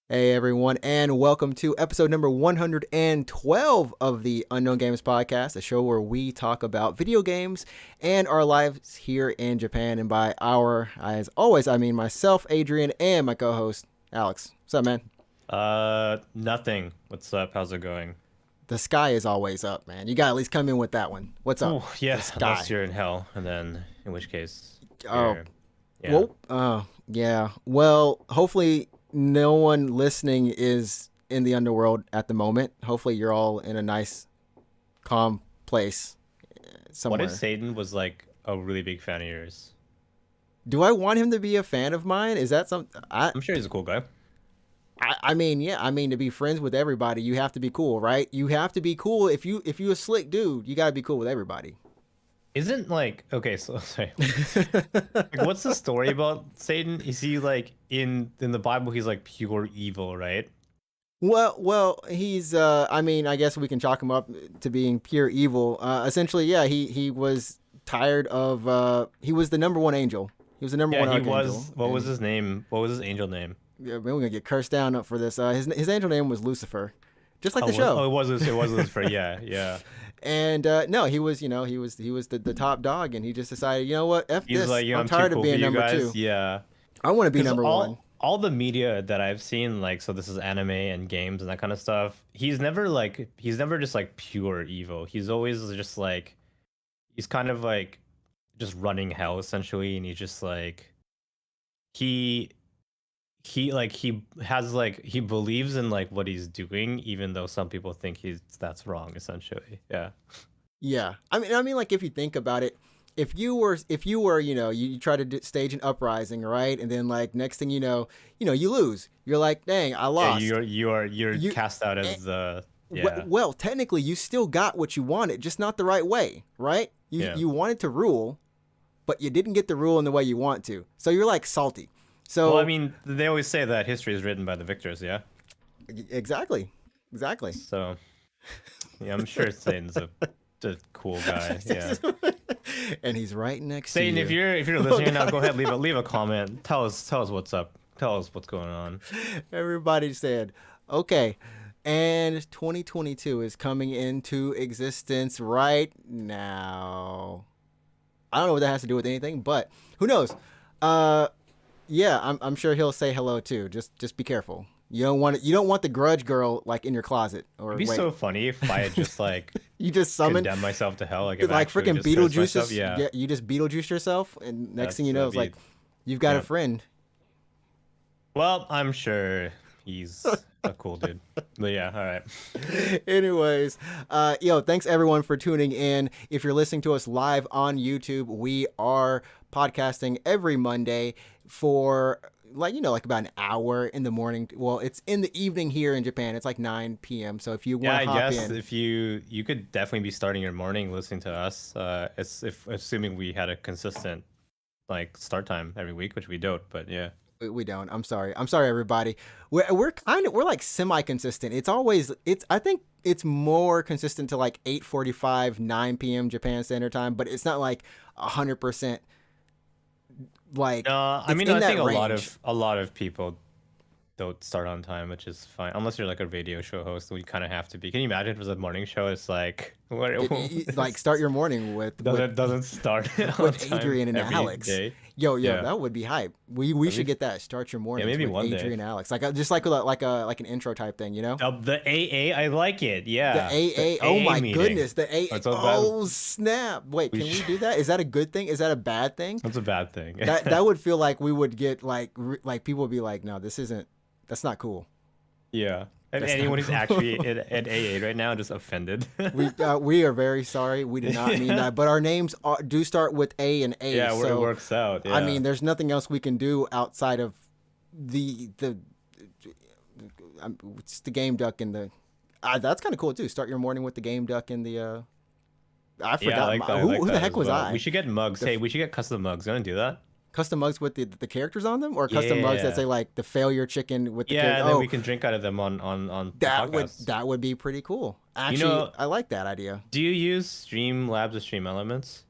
Hey everyone, and welcome to episode number 112 of the Unknown Games Podcast, a show where we talk about video games and our lives here in Japan. And by our, as always, I mean myself, Adrian, and my co-host, Alex. What's up, man? Nothing. What's up? How's it going? The sky is always up, man. You gotta at least come in with that one. What's up? Oh, yeah, The sky. unless you're in hell, and then in which case, Oh, yeah. yeah. Well, hopefully no one listening is in the underworld at the moment. Hopefully you're all in a nice, calm place What if somewhere. Satan was like a really big fan of yours? Do I want him to be a fan of mine? Is that something? I'm sure he's a cool guy. I mean, yeah. I mean, to be friends with everybody, you have to be cool, right? You have to be cool. If you a slick dude, you gotta be cool with everybody. Isn't like okay? So sorry. Like, what's the story about Satan? Is he like in the Bible? He's like pure evil, right? Well, he's. I mean, I guess we can chalk him up to being pure evil. Essentially, yeah. He was tired of. He was the number one angel. He was the number Yeah, one he archangel. was. What was And, his name? What was his angel name? yeah, man, we're gonna get cursed down for this. His angel name was Lucifer, just like Oh, the show. it was. It was Lucifer. Yeah, yeah. And no, he was, he was the top dog, and he just decided, you know what, f He's this. like, I'm I'm too tired of cool for being you number guys. two. Yeah. I want to be Because number one. all the media that I've seen, like, so this is anime and games and that kind of stuff. He's never just like pure evil. He's always just like he's kind of like just running hell essentially, and he's just like he he has like he believes in like what he's doing, even though some people think that's wrong essentially. Yeah. Yeah, I mean, like if you think about it, if you were, you try to stage an uprising, right, and then like next thing you lose. You're like, dang, I Yeah, lost. you're You, cast out eh, as the yeah. well, technically, you still got what you wanted, just not the right way, right? You Yeah. you wanted to rule, but you didn't get the rule in the way you want to. So you're like salty. Well, I So mean, they always say that history is written by the victors, yeah? exactly, exactly. So, yeah, I'm sure Satan's a cool guy. Yeah. And he's right next to Satan, you. if you're listening right now, go ahead, leave a comment. Tell us what's up. Tell us what's going on. Everybody said, okay. And 2022 is coming into existence right now. I don't know what that has to do with anything, but who knows? Uh, yeah, I'm sure he'll say hello too. Just be careful. You don't want the grudge girl like in your closet or It'd be wait. so funny if I had just like You just summon condemned myself to hell, like if I like actually freaking just cursed Beetlejuice. myself. Just, Yeah, yeah, you just Beetlejuice yourself, and next thing you know, that'd it's be like you've got a yeah. friend. Well, I'm sure he's a cool dude. But yeah, all right. Anyways, thanks everyone for tuning in. If you're listening to us live on YouTube, we are podcasting every Monday for like about an hour in the morning. Well, it's in the evening here in Japan. It's like 9 p.m. So if you Yeah, want I to hop guess in, if you could definitely be starting your morning listening to us, as if assuming we had a consistent like start time every week, which we don't, but yeah. we don't. I'm sorry. I'm sorry, everybody. We're like semi-consistent. I think it's more consistent to like 8:45, 9 p.m. Japan Standard Time, but it's not like 100% like I it's mean, in I think that range. a lot of people don't start on time, which is fine, unless you're like a radio show host. We kind of have to be. Can you imagine if it was a morning show? It's like what? Like start your morning with doesn't start on with time Adrian and every Alex. day. Yo, Yeah, that would be hype. We should get that. Start your mornings maybe with one day. Adrian and Alex. Like an intro type thing, you know? The AA, I like it. The Yeah, AA. Oh my meeting. goodness, the AA. That's all Oh snap! Wait, We can we should- do that? Is that a good thing? Is that a bad thing? That's a bad thing. That would feel like we would get like people would be like, no, this isn't. That's not cool. Yeah. And That's anyone not who's actually at AA right now just offended. We are very sorry. We did not mean that. But our names do start with A and A. Yeah, so it works out. Yeah. I mean, there's nothing else we can do outside of the it's the game duck and the. That's kind of cool too. Start your morning with the game duck and the. I forgot yeah, I like that. who the heck was I? We should get mugs. Hey, we should get custom mugs. You want to do that? Custom mugs with the characters on them, or custom mugs that Yeah. say like the failure chicken with the Yeah, character. and then Oh, we can drink out of them on the podcast. that would be pretty cool. Actually, I like that idea. Do you use Streamlabs or Stream Elements?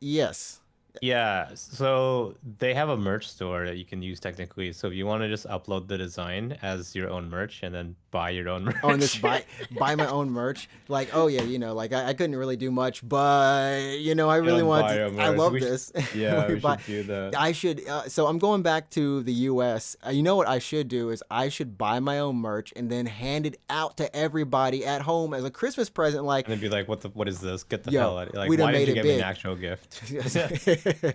Yes. Yeah, so they have a merch store that you can use technically. So if you want to just upload the design as your own merch and then buy your own Oh, and this merch. buy my own merch. Like, oh yeah, like I couldn't really do much, but I really Yeah, wanted buy to, your I merch. love We should, this. yeah, We we buy should do that. I should so I'm going back to the US. You know what I should do is I should buy my own merch and then hand it out to everybody at home as a Christmas present like, And then be like, what is this? Get the yo, hell out of here. Like, we done why didn't made you it get me an big. actual gift?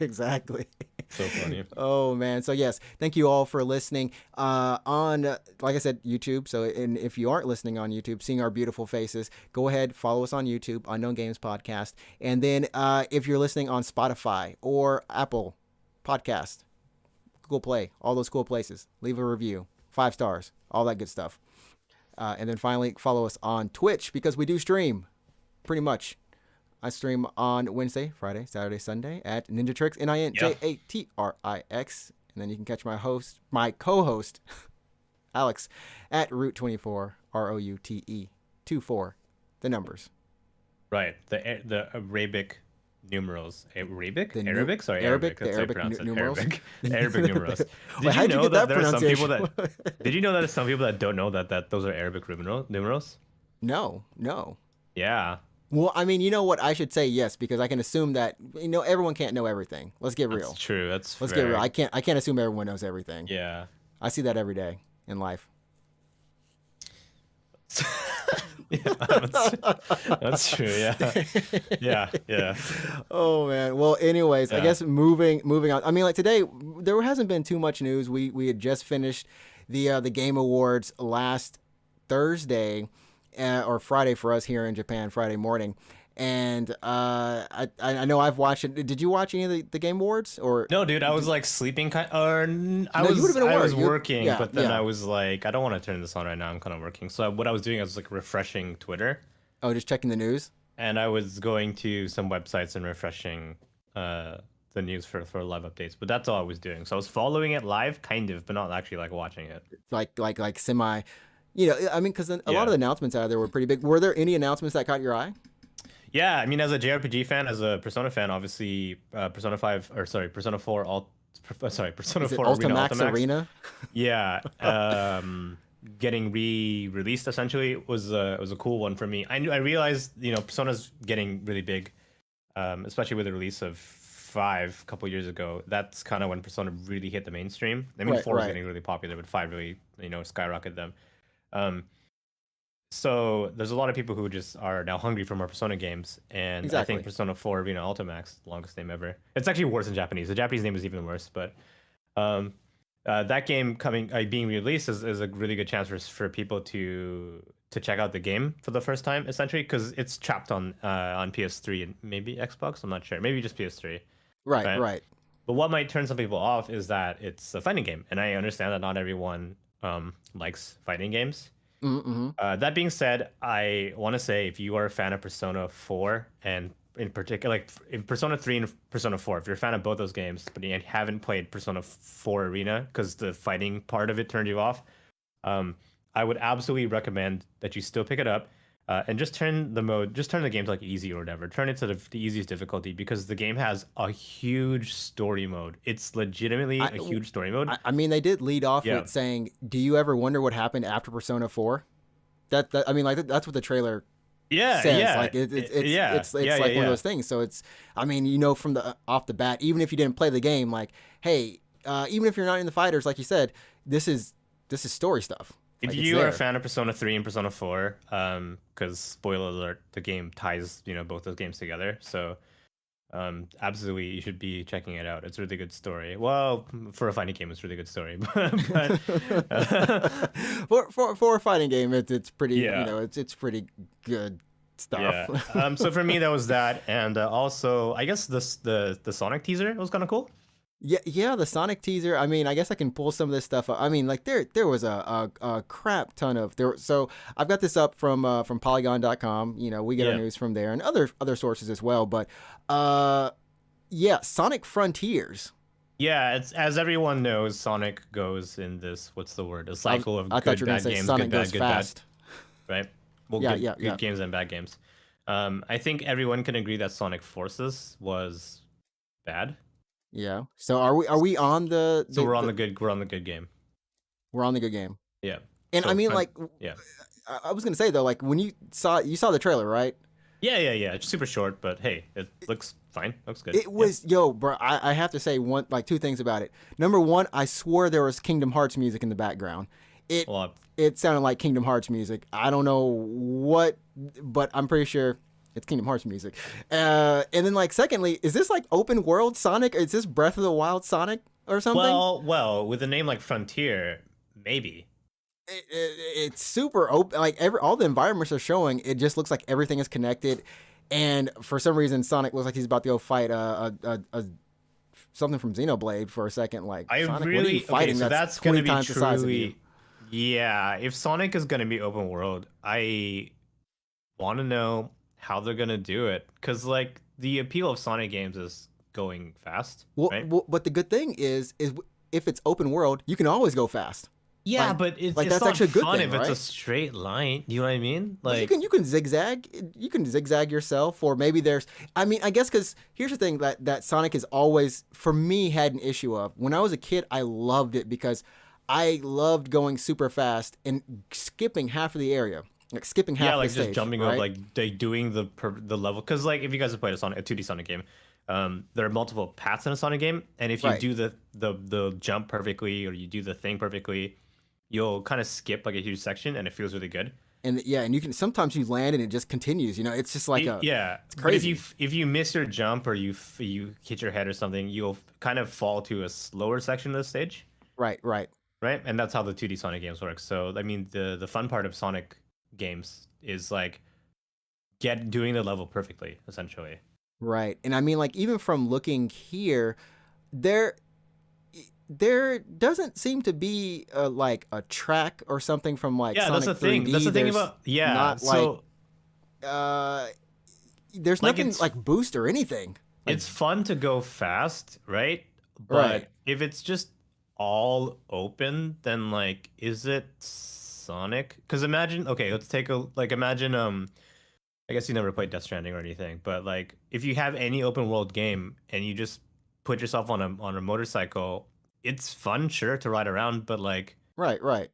Exactly. So funny. Oh man. So yes, thank you all for listening on like I said YouTube. So and if you aren't listening on YouTube, seeing our beautiful faces, go ahead, follow us on YouTube, Unknown Games Podcast. And then if you're listening on Spotify or Apple Podcast, Google Play, all those cool places, leave a review, 5 stars, all that good stuff. And then finally follow us on Twitch because we do stream pretty much. I stream on Wednesday, Friday, Saturday, Sunday at Ninja Tricks, Yeah. NINJATRIX. And then you can catch my co-host, Alex, at Route24, ROUTE 24, the numbers. Right. The Arabic numerals. Arabic? The Arabic? Sorry, Arabic, Arabic. the That's how you Arabic pronounce it. numerals. Arabic. The Arabic numerals. Wait, Did you how'd you know get that that there are some people pronunciation? that Did you know that there's some people that don't know that those are Arabic numerals? No, no. Yeah. Well, I mean, you know what? I should say yes because I can assume that everyone can't know everything. Let's get real. That's true. That's Let's fair. get real. I can't assume everyone knows everything. Yeah. I see that every day in life. Yeah, that's true. Yeah. Yeah. Yeah. Oh man. Well, anyways, I Yeah. guess moving on. I mean, like today, there hasn't been too much news. We had just finished the Game Awards last Thursday, or Friday for us here in Japan, Friday morning. And I know I've watched it. Did you watch any of the Game Awards or? No, dude, I was like sleeping or No, you would've been at I was work. working, Yeah, but then yeah. I was like, I don't want to turn this on right now. I'm kind of working. So what I was doing, I was like refreshing Twitter, Oh, just checking the news. and I was going to some websites and refreshing the news for live updates. But that's all I was doing. So I was following it live, kind of, but not actually like watching it. Like semi. I mean, because a lot Yeah. of the announcements out there were pretty big. Were there any announcements that caught your eye? Yeah, I mean, as a JRPG fan, as a Persona fan, obviously, Persona 5, or sorry, Persona 4, Persona Is it 4 Arena Ultimax Ultimax. Arena? Yeah, getting re-released essentially was a cool one for me. I realized Persona's getting really big, especially with the release of 5 a couple years ago. That's kind of when Persona really hit the mainstream. I mean, Right, 4 was right. getting really popular, but 5 really skyrocketed them. Um, so there's a lot of people who just are now hungry for more Persona games, and I Exactly. think Persona 4 Arena Ultimax, longest name ever. It's actually worse in Japanese. The Japanese name is even worse, but um, that game being released is a really good chance for people to check out the game for the first time, essentially, because it's trapped on PS3 and maybe Xbox. I'm not sure. Maybe just PS3. Right, Right. right. But what might turn some people off is that it's a fighting game, and I understand that not everyone likes fighting games. Mm-hmm. That being said, I want to say if you are a fan of Persona 4 and in particular, like in Persona 3 and Persona 4, if you're a fan of both those games, but you haven't played Persona 4 Arena because the fighting part of it turned you off, I would absolutely recommend that you still pick it up and just turn the game to like easy or whatever. Turn it to the easiest difficulty because the game has a huge story mode. It's legitimately a huge story mode. I mean, they did lead off Yeah. with saying, "Do you ever wonder what happened after Persona 4?" I mean, like that's what the trailer Yeah, says. yeah, Like it's yeah, it's yeah, like yeah, one of yeah. those things. So it's, I mean, from the off the bat, even if you didn't play the game, like, hey, even if you're not in the fighters, like you said, this is story stuff. If Like, it's you are a there. fan of Persona 3 and Persona 4, because spoiler alert, the game ties both those games together. So absolutely, you should be checking it out. It's a really good story. Well, for a fighting game, it's a really good story. But for a fighting game, it's pretty. Yeah. It's pretty good stuff. yeah. So for me, that was that, and also I guess the Sonic teaser was kind of cool. Yeah, the Sonic teaser. I mean, I guess I can pull some of this stuff up. I mean, like there was a crap ton of there. So I've got this up from Polygon.com. We get our Yeah. news from there and other sources as well. But yeah, Sonic Frontiers. Yeah, it's as everyone knows, Sonic goes in this what's the word? A cycle of I thought good you were gonna bad say games, Sonic good bad, goes good fast. bad, right? Well, Yeah, good, yeah, good yeah. games and bad games. I think everyone can agree that Sonic Forces was bad. Yeah. So are we on So we're on the the good game. we're on the good game. Yeah. And I So mean, like, yeah. I was gonna say though, like when you saw the trailer, right? Yeah. It's super short, but hey, it looks fine. Looks good. It Yeah. was yo, bro. I have to say two things about it. Number one, I swore there was Kingdom Hearts music in the background. It Well, it sounded like Kingdom Hearts music. I don't know what, but I'm pretty sure it's Kingdom Hearts music. And then like secondly, is this like open world Sonic? Is this Breath of the Wild Sonic or something? with a name like Frontier, maybe. It's super open. Like all the environments are showing, it just looks like everything is connected. And for some reason, Sonic looks like he's about to go fight something from Xenoblade for a second. Like I Sonic, what are you really fighting? so That's that's gonna 20 be times the size of you. truly. Yeah, if Sonic is gonna be open world, I want to know how they're gonna do it, because like the appeal of Sonic games is going fast, right? But the good thing is if it's open world, you can always go fast. Yeah, Like, but it's that's not actually a good fun thing, if it's a right? straight line. You know what I mean? But Like, you can zigzag. You can zigzag yourself, or maybe there's. I mean, I guess because here's the thing that Sonic is always for me had an issue of when I was a kid. I loved it because I loved going super fast and skipping half of the area, like skipping yeah, half of the like just stage, jumping over, right? like doing the level. Because like if you guys have played a 2D Sonic game, there are multiple paths in a Sonic game, and if you Right. do the jump perfectly or you do the thing perfectly, you'll kind of skip like a huge section, and it feels really good. And yeah, and you can sometimes you land and it just continues. You know, it's just like Yeah, it's but crazy. if you miss your jump or you hit your head or something, you'll kind of fall to a slower section of the stage, Right, right, right? And that's how the 2D Sonic games work. So I mean, the fun part of Sonic games is like doing the level perfectly, essentially. right. And I mean, like even from looking here, there there doesn't seem to be like a track or something from like Yeah, that's Sonic the thing. That's 3D. the thing There's about yeah. not like So uh there's like nothing like boost or anything. Like it's fun to go fast, right? right. But if it's just all open, then like, is it Sonic? Because imagine, okay, let's take a like imagine I guess you never played Death Stranding or anything, but like if you have any open world game and you just put yourself on a motorcycle, it's fun, sure, to ride around, but like Right, right.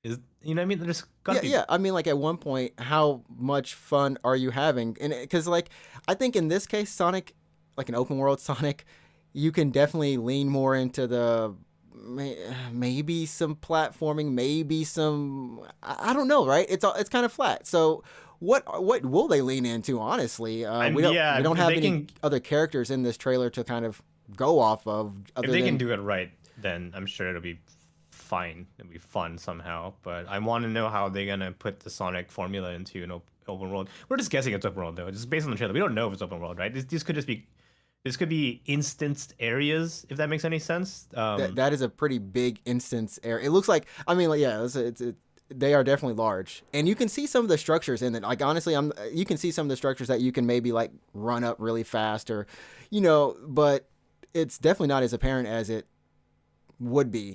is you know what I mean? There's gotta Yeah, be yeah. I mean, like at one point, how much fun are you having? And because, like, I think in this case, Sonic, like an open world Sonic, you can definitely lean more into the maybe some platforming, maybe some I don't know, right? It's kind of flat. So what will they lean into? Honestly, I'm yeah, we don't if have they any can other characters in this trailer to kind of go off of if other they can than do it right, then I'm sure it'll be fine. It'll be fun somehow. But I want to know how they're gonna put the Sonic formula into an open world. We're just guessing it's open world though. Just based on the trailer, we don't know if it's open world, right? This could just be this could be instanced areas, if that makes any sense. that is a pretty big instance area. It looks like I mean like yeah, they are definitely large, and you can see some of the structures in it. Like honestly, you can see some of the structures that you can maybe like run up really fast or, but it's definitely not as apparent as it would be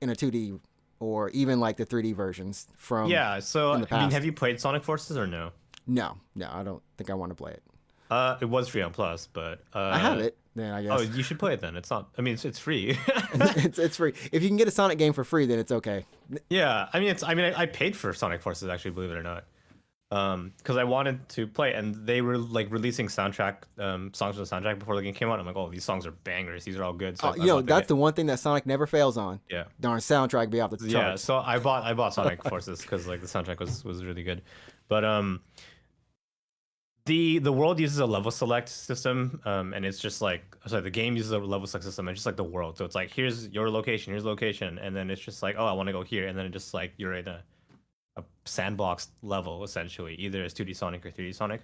in a 2D or even like the 3D versions from Yeah. So in the I mean, past. have you played Sonic Forces or no? No, no, I don't think I want to play it. It was free on Plus, but I have it. Then I oh, guess you should play it then. It's not. I mean, it's free. it's free. If you can get a Sonic game for free, then it's okay. Yeah, I mean, it's. I mean, I paid for Sonic Forces actually, believe it or not, because I wanted to play, and they were like releasing soundtrack, songs for the soundtrack before the game came out. I'm like, oh, these songs are bangers. These are all good. So I bought That's the one thing that Sonic never fails on. yeah, Darn soundtrack be off the charts. yeah. So I bought Sonic Forces because like the soundtrack was really good, but the world uses a level select system, and it's just like sorry, the game uses a level select system, and just like the world. So it's like here's your location, here's location, and then it's just like oh, I want to go here, and then it just like you're in a sandbox level essentially, either as 2D Sonic or 3D Sonic.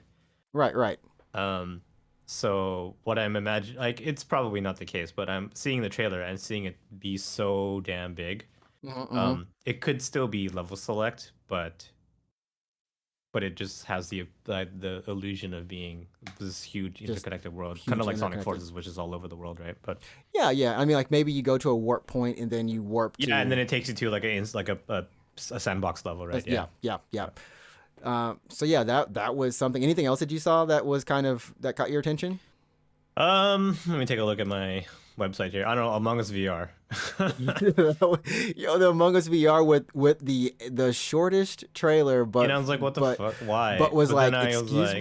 Right, right. Um, so what I'm imagining, like it's probably not the case, but I'm seeing the trailer and seeing it be so damn big. Mm-hmm. It could still be level select, but it just has the illusion of being this huge Just interconnected world, huge kind of like Sonic interconnected. Forces, which is all over the world, right? But Yeah, yeah. I mean, like maybe you go to a warp point and then you warp to. yeah, and then it takes you to like a sandbox level, right? Yeah, yeah, yeah. So yeah, that was something. Anything else that you saw that was kind of that caught your attention? Let me take a look at my website here. I don't know, Among Us VR. Yo, the Among Us VR with the shortest trailer, I was like, what the fuck? but Why? was But then like, I was excuse like,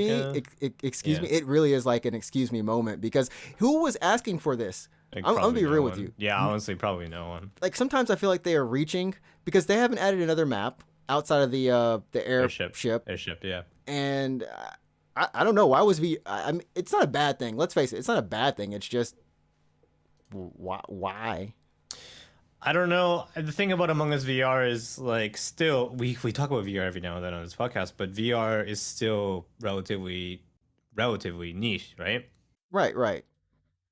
me, excuse yeah, me. It really is like an excuse me moment because who was asking for this? like I'm gonna probably be no real with one. you. Yeah, honestly, probably no one. Like sometimes I feel like they are reaching because they haven't added another map outside of the Airship, airship, airship, yeah. and I don't know why was I mean, it's not a bad thing. Let's face it, it's not a bad thing. It's just why? I don't know. The thing about Among Us VR is like still we talk about VR every now and then on this podcast, but VR is still relatively niche, right? Right, right.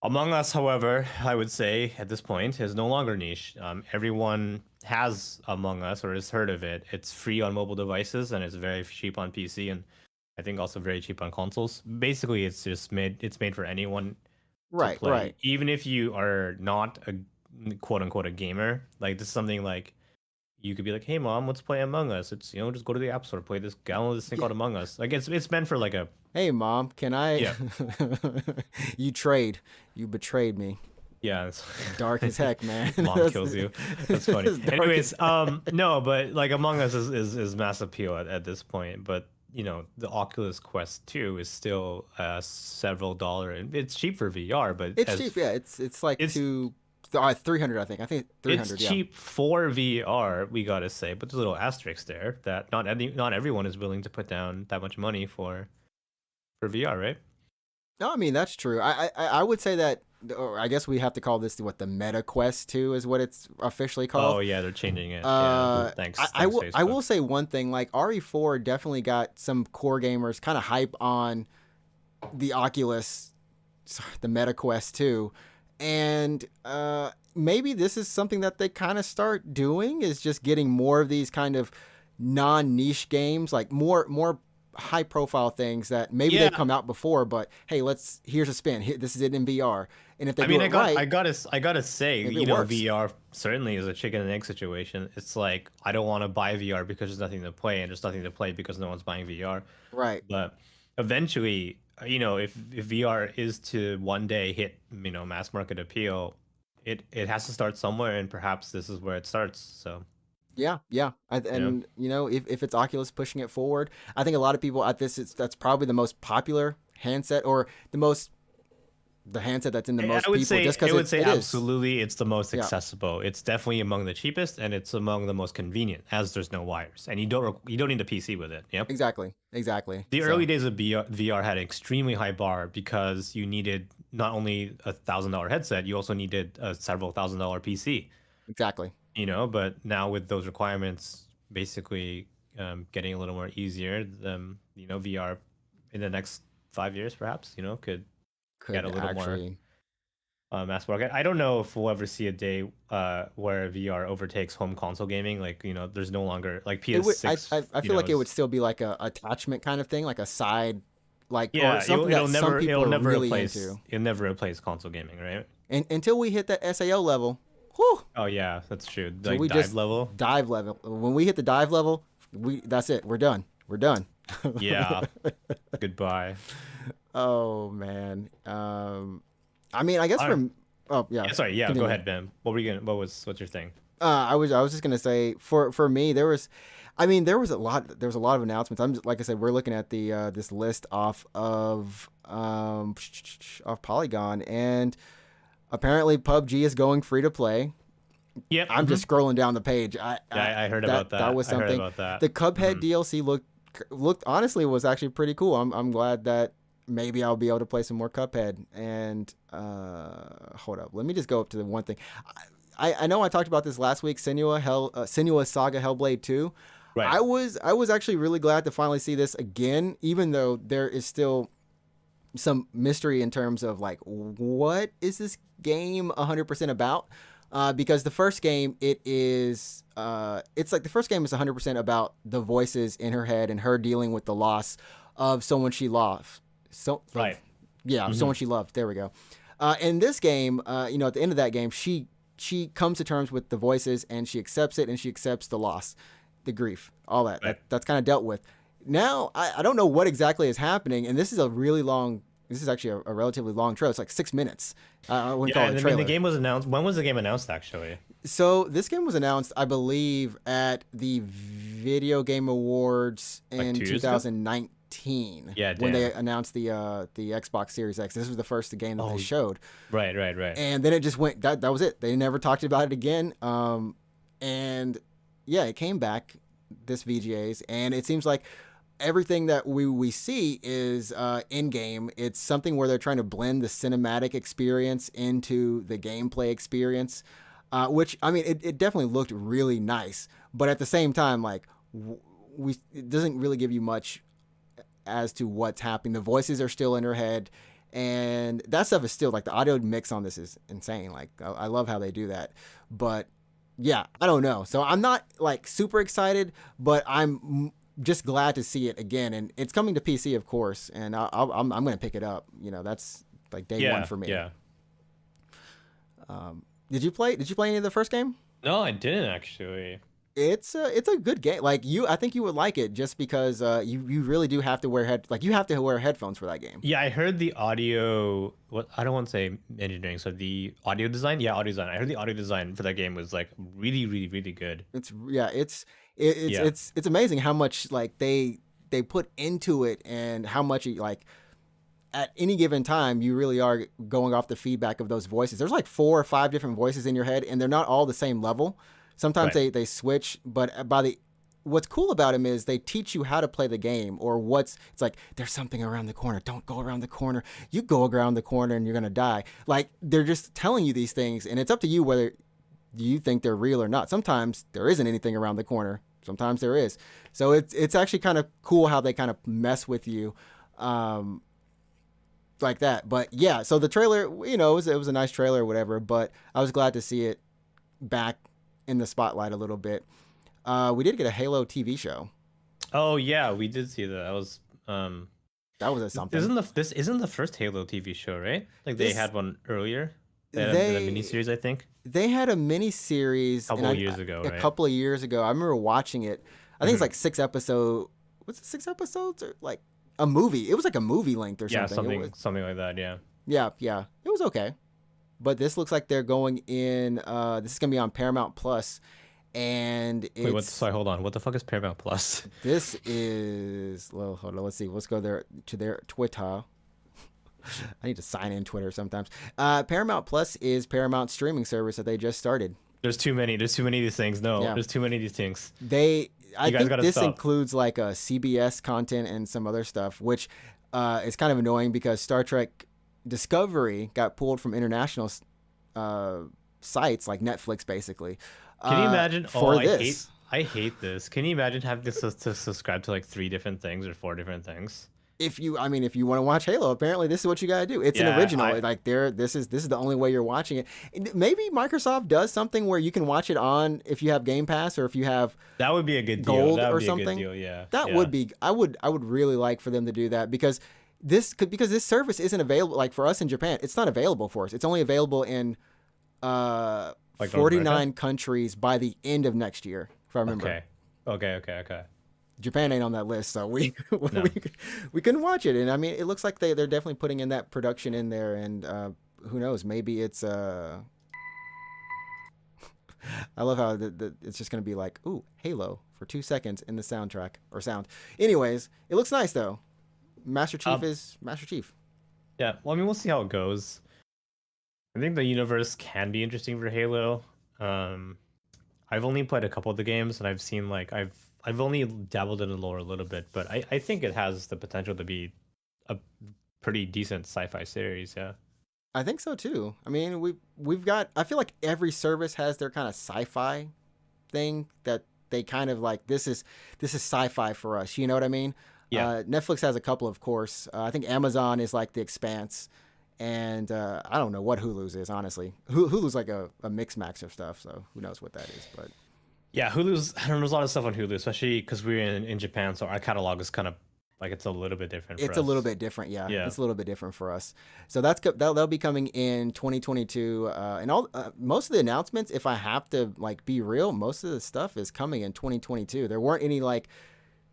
Among Us, however, I would say at this point is no longer niche. Everyone has Among Us or has heard of it. It's free on mobile devices and it's very cheap on PC and I think also very cheap on consoles. Basically, it's made for anyone to Right, play, right. even if you are not a quote unquote a gamer. Like this is something like you could be like, "Hey mom, let's play Among Us." It's just go to the app store, play this, download this thing Yeah. called Among Us. Like it's meant for like a Hey, mom, can I? yeah You trade. You betrayed me. yeah. Dark as heck, man. Mom kills you. That's funny. It's dark as Anyways, no, but like Among Us is mass appeal at this point. But the Oculus Quest 2 is still several dollar, and it's cheap for VR. But It's cheap, yeah. It's like it's 300, I think. I think it's 300, yeah. cheap for VR, we gotta say. But there's a little asterisk there that not everyone is willing to put down that much money for VR, right? No, I mean that's true. I would say that, or I guess we have to call this what the Meta Quest 2 is what it's officially Oh called. yeah, they're changing it. Yeah, thanks, I thanks will Facebook. say one thing. Like RE4 definitely got some core gamers kind of hype on the Oculus, sorry, the Meta Quest 2, and maybe this is something that they kind of start doing is just getting more of these kind of non-niche games, like more high profile things that maybe they've Yeah, come out before, but hey, here's a spin. Here, this is it in VR, and if they I do mean, it right, I gotta say, maybe it works. VR certainly is a chicken and egg situation. It's like I don't want to buy VR because there's nothing to play, and there's nothing to play because no one's buying VR. Right. But eventually, if VR is to one day hit, mass market appeal, it has to start somewhere, and perhaps this is where it starts. So, Yeah, yeah, you know, and if it's Oculus pushing it forward, I think a lot of people at this that's probably the most popular handset or the handset that's in the most people just I because would say it is. absolutely, it's the most Yeah, accessible. It's definitely among the cheapest, and it's among the most convenient, as there's no wires, and you don't need a PC with it. Yep. exactly, exactly. The So early days of VR had an extremely high bar because you needed not only $1,000 headset, you also needed a several $1,000 PC. exactly. But now with those requirements basically getting a little more easier, VR in the next 5 years perhaps, could get a Could little more actually mass market. I don't know if we'll ever see a day where VR overtakes home console gaming. Like, there's no longer like it would. PS6, I feel like it would still be like a attachment kind of thing, like a side, like or yeah, something that some people it'll are never really replace into. it'll never replace console gaming, right? And until we hit that SAO level, whew, Oh yeah, that's true. so Like we dive just level. dive level. When we hit the dive level, that's it. We're done. We're done. Yeah. Goodbye. Oh man. I mean, I guess I, from. Oh yeah. yeah, sorry, yeah, go Continue. ahead, Ben. What's your thing? I was just gonna say for me there was, I mean there was a lot of announcements. I'm just, like I said, we're looking at the this list off of off Polygon, and apparently PUBG is going free to play. Yep. I'm just scrolling down the page. Yeah, I heard about that. That was I heard something. about that. The Cuphead Mhm. DLC looked honestly was actually pretty cool. I'm glad that maybe I'll be able to play some more Cuphead. And hold up, let me just go up to the one thing. I know I talked about this last week. Senua Saga Hellblade 2. Right. I was actually really glad to finally see this again, even though there is still some mystery in terms of like what is this game 100% about. Because the first game it's like the first game is 100% about the voices in her head and her dealing with the loss of someone she loved. Right. Yeah, Mhm. someone she loved. There we go. In this game, at the end of that game, she comes to terms with the voices and she accepts it and she accepts the loss, the grief, all that. Right. That's kind of dealt with. Now I don't know what exactly is happening, and this is a really long this is actually a relatively long trailer. It's like 6 minutes. I wouldn't Yeah, call it and a I mean trailer. the game was announced. When was the game announced actually? So this game was announced, I believe, at the Video Game Awards Like in 2 years ago? 2019 Yeah, when they damn. announced the Xbox Series X. This was the first game that they Oh, showed, right. and then it just went. That was it. They never talked about it again. And yeah, it came back, this VGA's, and it seems like everything that we see is in game. It's something where they're trying to blend the cinematic experience into the gameplay experience, which I mean, it definitely looked really nice. But at the same time, like it doesn't really give you much as to what's happening. The voices are still in her head, and that stuff is still like the audio mix on this is insane. Like I love how they do that, but yeah, I don't know. So I'm not like super excited, but I'm just glad to see it again, and it's coming to PC, of course, and I'm gonna pick it up. You know, that's like day one yeah, for me. yeah. Did you play? Did you play any of the first game? No, I didn't actually. It's a good game. Like I think you would like it just because you really do have to you have to wear headphones for that game. Yeah, I heard the audio. What I don't want to say engineering, so the audio design. Yeah, audio design. I heard the audio design for that game was like really good. It's yeah, it's Yeah, it's amazing how much like they put into it and how much like at any given time you really are going off the feedback of those voices. There's like 4 or 5 different voices in your head, and they're not all the same level. Sometimes right. they switch, but what's cool about them is they teach you how to play the game, or it's like there's something around the corner. Don't go around the corner. You go around the corner and you're gonna die. Like they're just telling you these things, and it's up to you whether you think they're real or not. Sometimes there isn't anything around the corner. Sometimes there is. So it's actually kind of cool how they kind of mess with you. Like that. But yeah, so the trailer, it was a nice trailer or whatever, but I was glad to see it back in the spotlight a little bit. We did get a Halo TV show. Oh yeah, we did see that. That was something. This isn't the first Halo TV show, right? Like they This had one earlier. They had a they miniseries, I think, they had a mini series a couple of years ago, a right? couple of years ago. I remember watching it. I think it's like 6 episodes. Was it 6 episodes or like a movie? It was like a movie length or Yeah, something. something like that. Yeah. Yeah. It was okay. But this looks like they're going in. This is gonna be on Paramount Plus, and it's Wait, what? Sorry, hold on. What the fuck is Paramount Plus? this is well. Hold on. Let's see. Let's go there to their Twitter. I need to sign in Twitter sometimes. Paramount Plus is Paramount's streaming service that they just started. There's too many. There's too many of these things. No, Yeah. there's too many of these things. I You guys think gotta this stop. includes like a CBS content and some other stuff, which is kind of annoying because Star Trek Discovery got pulled from international sites like Netflix, basically. Can you imagine? For Oh, this? I hate this. Can you imagine having to subscribe to like 3 different things or 4 different things? If you want to watch Halo, apparently this is what you got to do. It's Yeah, an original. This is the only way you're watching it. And maybe Microsoft does something where you can watch it on if you have Game Pass or if you have That would be a good deal. Gold That would or be something. a good deal. Yeah. That yeah. would be. I would really like for them to do that because this service isn't available like for us in Japan. It's not available for us. It's only available in Like North 49 America? countries by the end of next year, if I remember. Okay. Japan ain't on that list, so No. we couldn't watch it. And I mean, it looks like they're definitely putting in that production in there. And who knows? Maybe it's I love how it's just gonna be like, ooh, Halo for 2 seconds in the soundtrack or sound. Anyways, it looks nice though. Master Chief is Master Chief. Yeah. Well, I mean, we'll see how it goes. I think the universe can be interesting for Halo. I've only played a couple of the games, and I've seen like I've only dabbled in the lore a little bit, but I think it has the potential to be a pretty decent sci-fi series. Yeah. I think so too. I mean, we've got. I feel like every service has their kind of sci-fi thing that they kind of like. This is sci-fi for us. You know what I mean? Yeah. Netflix has a couple, of course. I think Amazon is like The Expanse, and I don't know what Hulu's is honestly. Hulu's like a mix max of stuff, so who knows what that is, but. Yeah, Hulu's. I don't know, there's a lot of stuff on Hulu, especially because we're in Japan, so our catalog is kind of like it's a little bit different. It's for a little us. bit different, yeah. Yeah. It's a little bit different for us. So that'll be coming in 2022, and all most of the announcements. If I have to like be real, most of the stuff is coming in 2022. There weren't any like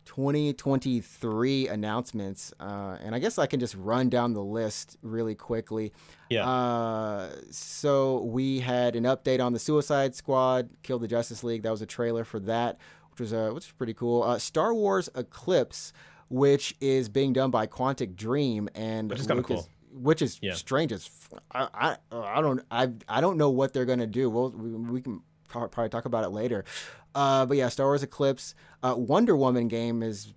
2023 announcements, and I guess I can just run down the list really quickly. Yeah. So we had an update on the Suicide Squad, Kill the Justice League. That was a trailer for that, which was pretty cool. Star Wars Eclipse, which is being done by Quantic Dream and Which is kind of Lucas, cool. which is Yeah. strange as I don't know what they're gonna do. We can probably talk about it later. But yeah, Star Wars Eclipse. Wonder Woman game is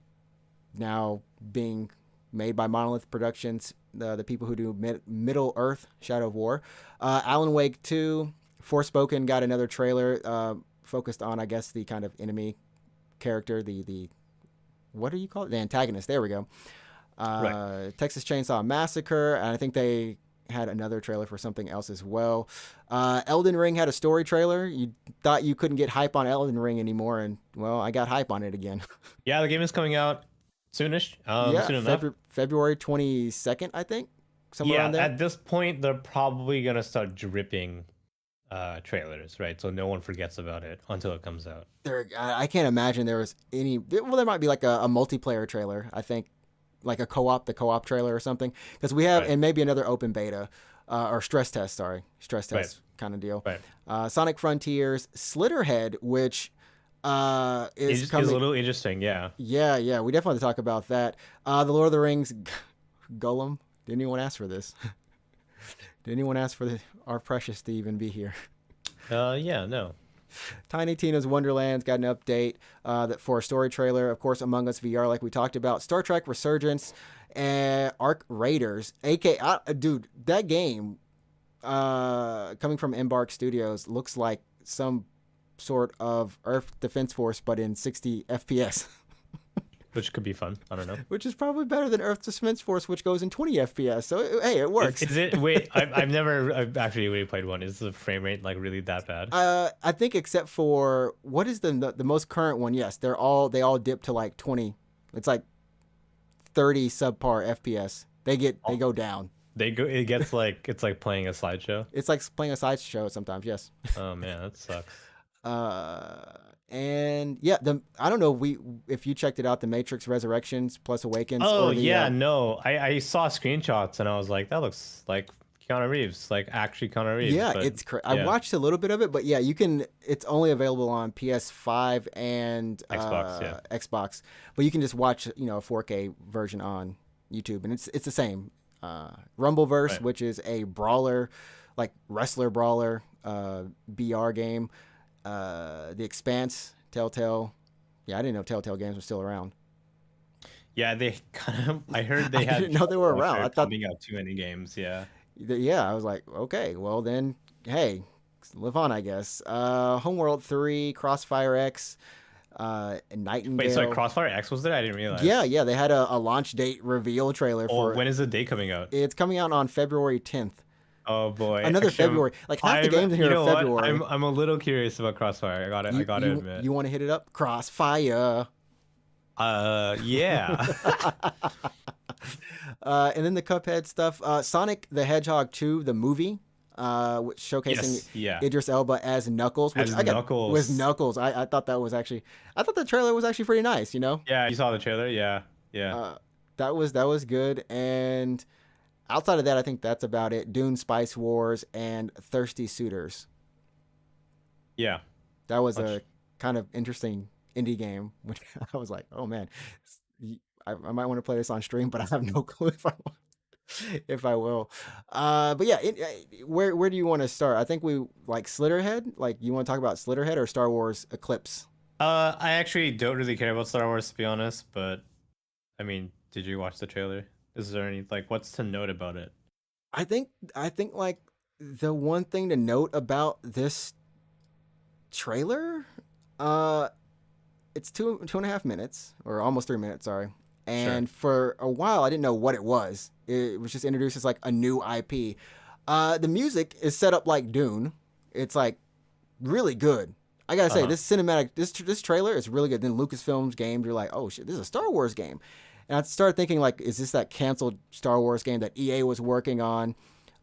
now being made by Monolith Productions, the people who do Middle Earth, Shadow of War. Alan Wake 2, Forspoken got another trailer focused on, I guess, the kind of enemy character, the what do you call it? The antagonist. There we go. Right. Texas Chainsaw Massacre, and I think they had another trailer for something else as well. Elden Ring had a story trailer. You thought you couldn't get hype on Elden Ring anymore, and well, I got hype on it again. Yeah, the game is coming out soonish. Yeah, Soon enough. February 22nd, I think, somewhere Yeah, around there. at this point, they're probably gonna start dripping trailers, right? So no one forgets about it until it comes out. I can't imagine there was any. Well, there might be like a multiplayer trailer. I think like the co-op trailer or something, because we have, Right. and maybe another open beta or stress test test Right. kind of deal. Right. Sonic Frontiers, Slitterhead, which is It's coming. a little interesting, yeah. Yeah, we definitely have to talk about that. The Lord of the Rings, Gollum. Didn't anyone ask for this? Did anyone ask for our precious to even be here? Yeah, no. Tiny Tina's Wonderland's got an update that for a story trailer. Of course, Among Us VR, like we talked about. Star Trek Resurgence and Arc Raiders. Dude, that game coming from Embark Studios looks like some sort of Earth Defense Force, but in 60 FPS. Which could be fun. I don't know. Which is probably better than Earth Defense Force, which goes in 20 FPS. So, hey, it works. Is it? Wait, I've actually really played one. Is the frame rate like really that bad? I think except for what is the most current one? Yes, they all dip to like 20. It's like 30 subpar FPS. They go down. It gets like it's like playing a slideshow. It's like playing a sideshow sometimes. Yes. Oh man, that sucks. And yeah, I don't know if you checked it out, the Matrix Resurrections plus Awakens. Oh or the, yeah, no. I saw screenshots and I was like, that looks like Keanu Reeves, like actually Keanu Reeves. Yeah, but, it's I watched a little bit of it, but yeah, you can. It's only available on PS5 and Xbox, Xbox, but you can just watch a 4K version on YouTube, and it's the same. Rumbleverse, Right. which is a brawler, like wrestler brawler, BR game. The Expanse, Telltale. Yeah, I didn't know Telltale games were still around. Yeah, they kind of. I heard they I had. didn't know they were around. I thought, coming out too many games. Yeah. yeah, I was like, okay, well then, hey, live on, I guess. Homeworld 3, Crossfire X, Nightingale. Wait, so Crossfire X was there? I didn't realize. Yeah, they had a launch date reveal trailer for. When is the day coming out? It's coming out on February 10th. Oh boy. Another Actually, February. Like half the games in here are February. I'm a little curious about Crossfire. I got to admit. You want to hit it up? Crossfire. Yeah. And then the Cuphead stuff. Sonic the Hedgehog 2, the movie, which showcasing Idris Elba as Knuckles. Which Knuckles. Was Knuckles. I thought that was actually. I thought the trailer was actually pretty nice. Yeah, you saw the trailer. Yeah. That was good. And outside of that, I think that's about it. Dune Spice Wars and Thirsty Suitors. Yeah. That was a kind of interesting indie game, which I was like, oh man, I might want to play this on stream, but I have no clue if I will. But yeah, where do you want to start? I think we like Slitterhead. Like, you want to talk about Slitterhead or Star Wars Eclipse? I actually don't really care about Star Wars, to be honest, but I mean, did you watch the trailer? Is there any what's to note about it? I think like the one thing to note about this trailer, it's 2.5 minutes, or almost 3 minutes, sorry. And for a while, I didn't know what it was. It was just introduced as like a new IP. The music is set up like Dune. It's like really good. I gotta say, this cinematic, this trailer is really good. Then Lucasfilm's games, you're like, oh shit, this is a Star Wars game. And I started thinking, like, is this that canceled Star Wars game that EA was working on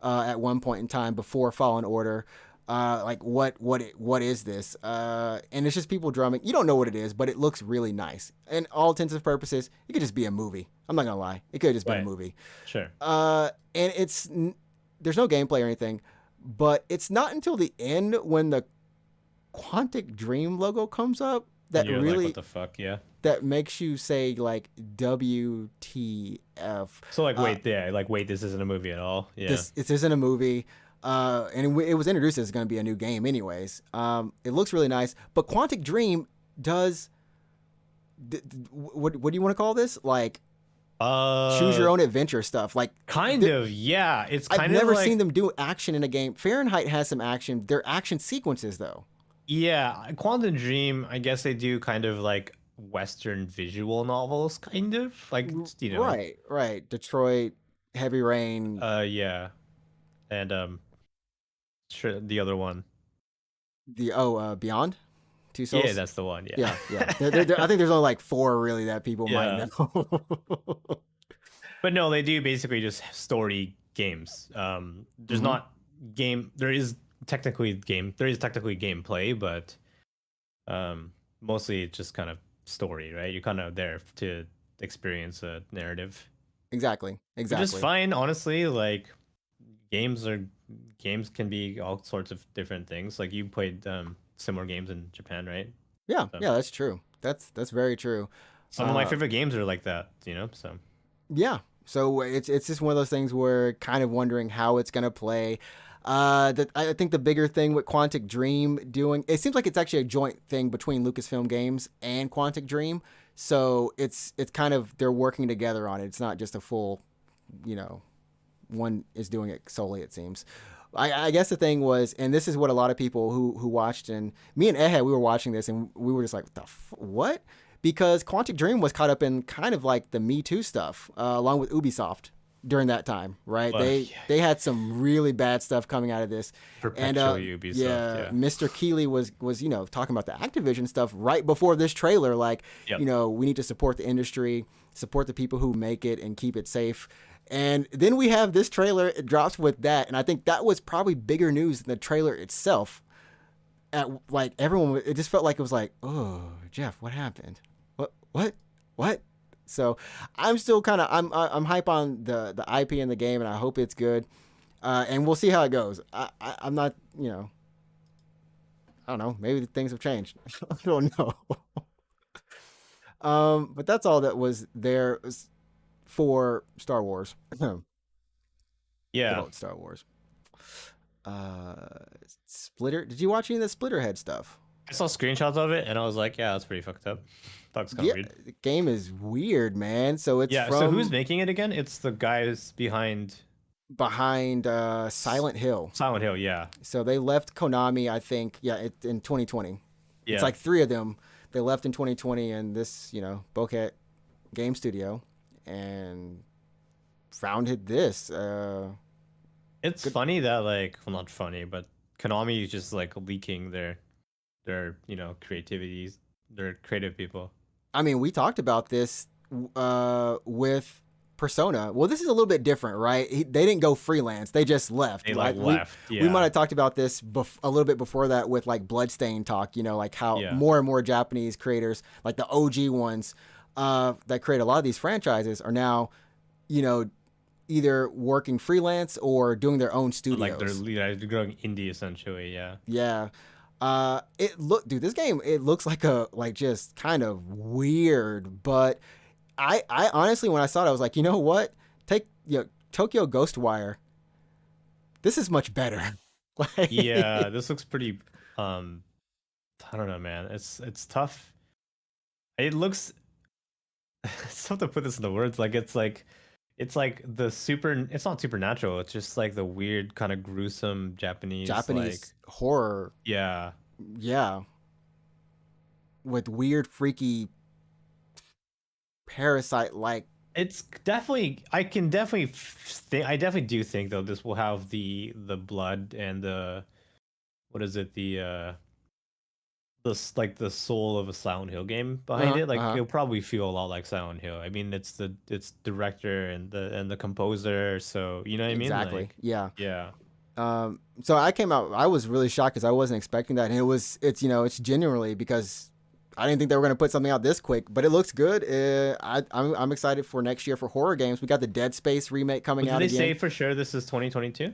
at one point in time before Fallen Order? Like what is this? And it's just people drumming. You don't know what it is, but it looks really nice. And all intents and purposes, it could just be a movie. I'm not gonna lie, it could have just been a Right. movie. Sure. And there's no gameplay or anything, but it's not until the end when the Quantic Dream logo comes up And that you're like, what really the fuck? Yeah. that makes you say like WTF. So like, Uh, wait, yeah, like, wait, this isn't a movie at all. Yeah. this isn't a movie. And it was introduced as going to be a new game, anyways. It looks really nice, but Quantic Dream does what do you want to call this? Like choose your own adventure stuff. Like Kind of, yeah. It's I've kind never of like, seen them do action in a game. Fahrenheit has some action. They're action sequences though. yeah, Quantum Dream, I guess they do kind of like Western visual novels, kind of like, you know, Right. Detroit, Heavy Rain. yeah, and sure, the other one, Beyond Two Souls. yeah, that's the one, yeah, Yeah. I think there's only like 4 really that people Yeah. might know. But no, they do basically just story games. There's Mhm. not game. There is technically gameplay, but mostly it's just kind of story, right? You're kind of there to experience a narrative. Exactly. Which is fine, honestly. Like games can be all sorts of different things. Like you played similar games in Japan, right? Yeah, So, that's true. That's very true. some of my favorite games are like that, you know. So Yeah. So it's just one of those things where kind of wondering how it's gonna play. I think the bigger thing with Quantic Dream doing, it seems like it's actually a joint thing between Lucasfilm Games and Quantic Dream. So it's kind of they're working together on it. It's not just a full, one is doing it solely. It seems. I guess the thing was, and this is what a lot of people who watched, and me and Ehe, we were watching this, and we were just like, what? Because Quantic Dream was caught up in kind of like the Me Too stuff, along with Ubisoft during that time, right? Well, They had some really bad stuff coming out of this. perpetual Ubisoft, yeah. Mr. Keeley was talking about the Activision stuff right before this trailer, like Yep. we need to support the industry, support the people who make it, and keep it safe. And then we have this trailer. It drops with that, and I think that was probably bigger news than the trailer itself. At like everyone, it just felt like it was like, oh, Jeff, what happened? What? So I'm still kind of I'm hype on the IP in the game, and I hope it's good. And we'll see how it goes. I'm not, I don't know. Maybe things have changed. I don't know. But that's all that was there for Star Wars. Good Yeah. old Star Wars. Splitter. Did you watch any of the Splitterhead stuff? I saw screenshots of it and I was like, yeah, that's pretty fucked up. Thought it's kind of weird. The game is weird, man. So it's Yeah, from so who's making it again? It's the guys behind behind Silent Hill. Silent Hill, yeah. So they left Konami, I think, in 2020. Yeah. It's like 3 of them. They left in 2020, and this, Bokeh Game Studio, and founded this. It's funny that like, well, not funny, but Konami is just like leaking their creativities, their creative people. I mean, we talked about this with Persona. Well, this is a little bit different, right? They didn't go freelance. They just left. They left. We Yeah. might have talked about this a little bit before that with like Bloodstain talk, like how Yeah. more and more Japanese creators, like the OG ones that create a lot of these franchises are now, either working freelance or doing their own studios. Like they're growing indie essentially, yeah. Yeah. Dude, this game, it looks like just kind of weird, but I honestly, when I saw it, I was like, you know what? Take Tokyo Ghostwire. This is much better. Like, Yeah, this looks pretty I don't know, man. It's tough. It looks it's tough to put this into words. Like it's like it's not supernatural, it's just like the weird kind of gruesome Japanese like, horror. yeah. Yeah. With weird, freaky parasite like. It's definitely I definitely do think though this will have the blood and the what is it, the soul of a Silent Hill game behind it. Like it'll probably feel a lot like Silent Hill. I mean, it's director and the composer, so you know what I mean? Exactly. Like, Yeah. yeah. So I came out. I was really shocked because I wasn't expecting that, and it's genuinely because I didn't think they were going to put something out this quick, but it looks good. I'm excited for next year for horror games. We got the Dead Space remake coming But did out they again. say for sure this is 2022?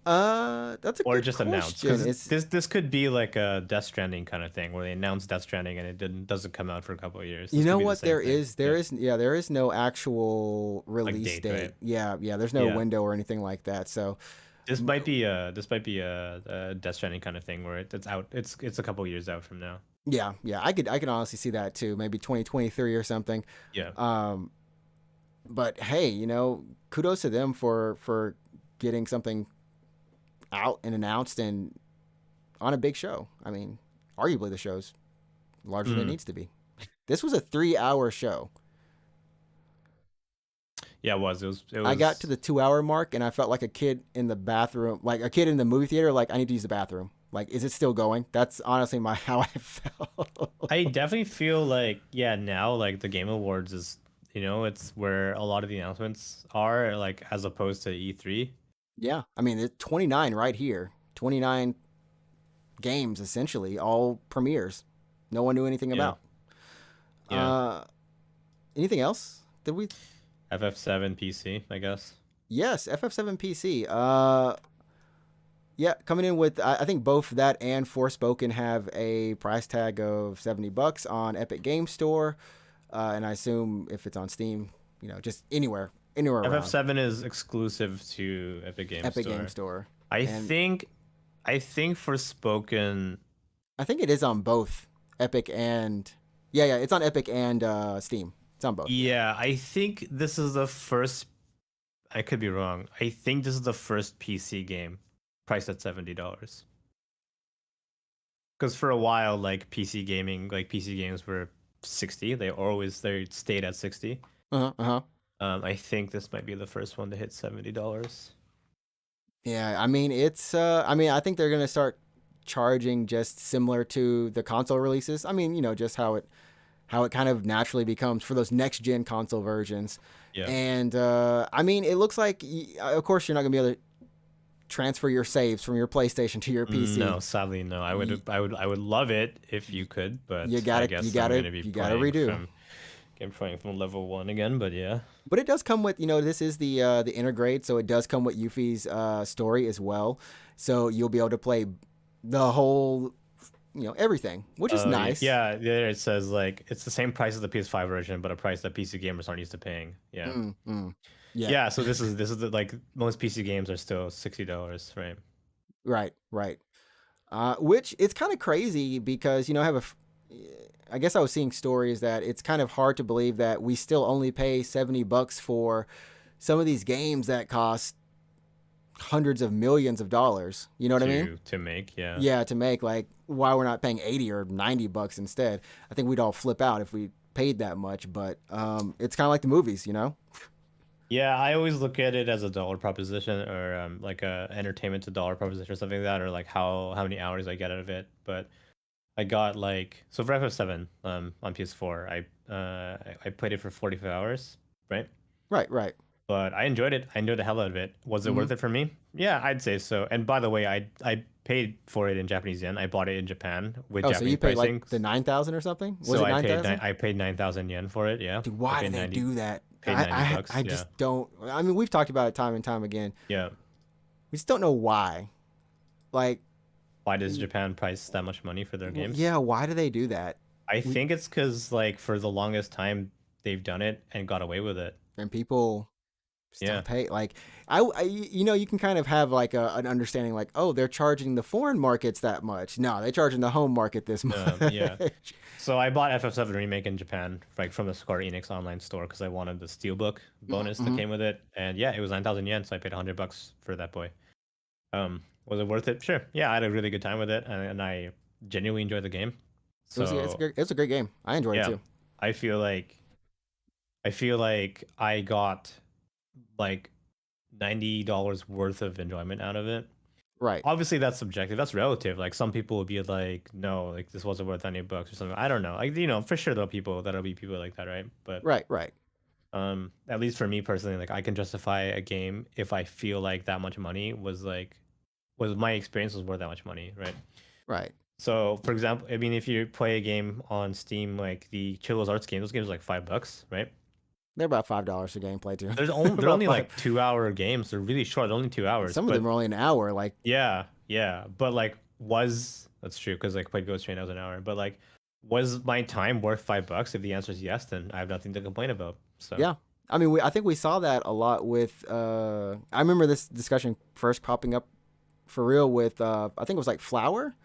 That's a Or good just announced? question. Because It's this could be like a Death Stranding kind of thing where they announce Death Stranding and it doesn't come out for a couple of years. You This know could be the what? same thing. There is no actual Like release date, date. right? Yeah. There's no Yeah. window or anything like that. So This might be a Death Stranding kind of thing where it's out. It's a couple of years out from now. yeah, I could honestly see that too. Maybe 2023 or something. Yeah. Um, but hey, kudos to them for getting something out and announced and on a big show. I mean, arguably the show's larger than it Mm. needs to be. This was a 3-hour show. Yeah, it was. It I got to was. the 2-hour mark and I felt like a kid in the bathroom, like a kid in the movie theater. Like I need to use the bathroom. Like, is it still going? That's honestly how I felt. I definitely feel like now like the Game Awards is it's where a lot of the announcements are like as opposed to E3. Yeah, I mean, it's 29 right here. 29 games essentially, all premieres. No one knew anything Yeah. about. Yeah. Uh, anything else? Did we? FF7 PC, I guess. Yes, FF7 PC. Yeah, coming in with I think both that and Forspoken have a price tag of $70 on Epic Game Store, and I assume if it's on Steam, just anywhere around FF7 is exclusive to Epic Games Epic Store. Game Store. I And think I think Forspoken. I think it is on both Epic and yeah, it's on Epic and Steam. It's on both. Yeah, I think this is the first. I could be wrong. I think this is the first PC game priced at $70. Because for a while, like PC gaming, like PC games were 60. They stayed at 60. Uh-huh. I think this might be the first one to hit $70. Yeah, I mean I think they're gonna start charging just similar to the console releases. I mean, just how it kind of naturally becomes for those next gen console versions. Yeah. And I mean, it looks like of course you're not gonna be able to transfer your saves from your PlayStation to your PC. No, sadly, no. I would love it if you could, but You gotta- I guess you gotta- I'm gonna be you gotta playing redo. from level 1 again. But yeah, But it does come with, this is the integrate, so it does come with Yuffie's story as well. So you'll be able to play the whole, everything, which is nice. Yeah, there it says like it's the same price as the PS5 version, but a price that PC gamers aren't used to paying. Yeah, Yeah. yeah. So this is like most PC games are still $60, right? Right. Which it's kind of crazy because I guess I was seeing stories that it's kind of hard to believe that we still only pay $70 for some of these games that cost hundreds of millions of dollars. You know what I mean? To make, yeah. Yeah, to make, like, why we're not paying 80 or $90 instead. I think we'd all flip out if we paid that much, but it's kind of like the movies, Yeah, I always look at it as a dollar proposition or like a entertainment to dollar proposition or something like that, or like how many hours I get out of it. But I got like so for FF7 on PS4, I played it for 45 hours, right? Right. But I enjoyed it. I enjoyed the hell out of it. Was it worth it for me? Yeah, I'd say so. And by the way, I paid for it in Japanese yen. I bought it in Japan with Oh, Japanese so you paid pricing. like the 9,000 or something? Was So it 9,000? I paid 9,000 yen for it. Yeah. Dude, why I do paid they 90 do that? paid $90. I just don't. I mean, we've talked about it time and time again. Yeah. We just don't know why. Like, Why does Japan price that much money for their games? yeah, why do they do that? I think it's because like for the longest time they've done it and got away with it. And people still Yeah. pay. Like, you can kind of have like an understanding, like, oh, they're charging the foreign markets that much. No, they're charging the home market this much. Yeah. So I bought FF7 Remake in Japan, like from the Square Enix online store, because I wanted the Steelbook bonus that came with it, and yeah, it was 9,000 yen, so I paid $100 for that boy. Was it worth it? Sure. Yeah, I had a really good time with it, and I genuinely enjoyed the game. So It's a great game. I enjoyed it yeah, too. I feel like I got like $90 worth of enjoyment out of it. Right. Obviously that's subjective, that's relative. Like some people would be like, no, like this wasn't worth $90 or something. I don't know, like for sure there'll be people like that, right? But Right. at least for me personally, like I can justify a game if I feel like that much money was like was my experience was worth that much money, right? Right. So, for example, I mean, if you play a game on Steam, like the Chillo's Arts game, those games are like $5, right? They're about $5 a gameplay too. They're About only five. like 2 hour games. They're really short. They're only 2 hours. Some of them But are only an hour. Like, yeah, yeah. But like, that's true because like played Ghost Train, that was an hour. But like, was my time worth $5? If the answer is yes, then I have nothing to complain about. So yeah. I mean, I think we saw that a lot with. I remember this discussion first popping up for real with. I think it was like flour.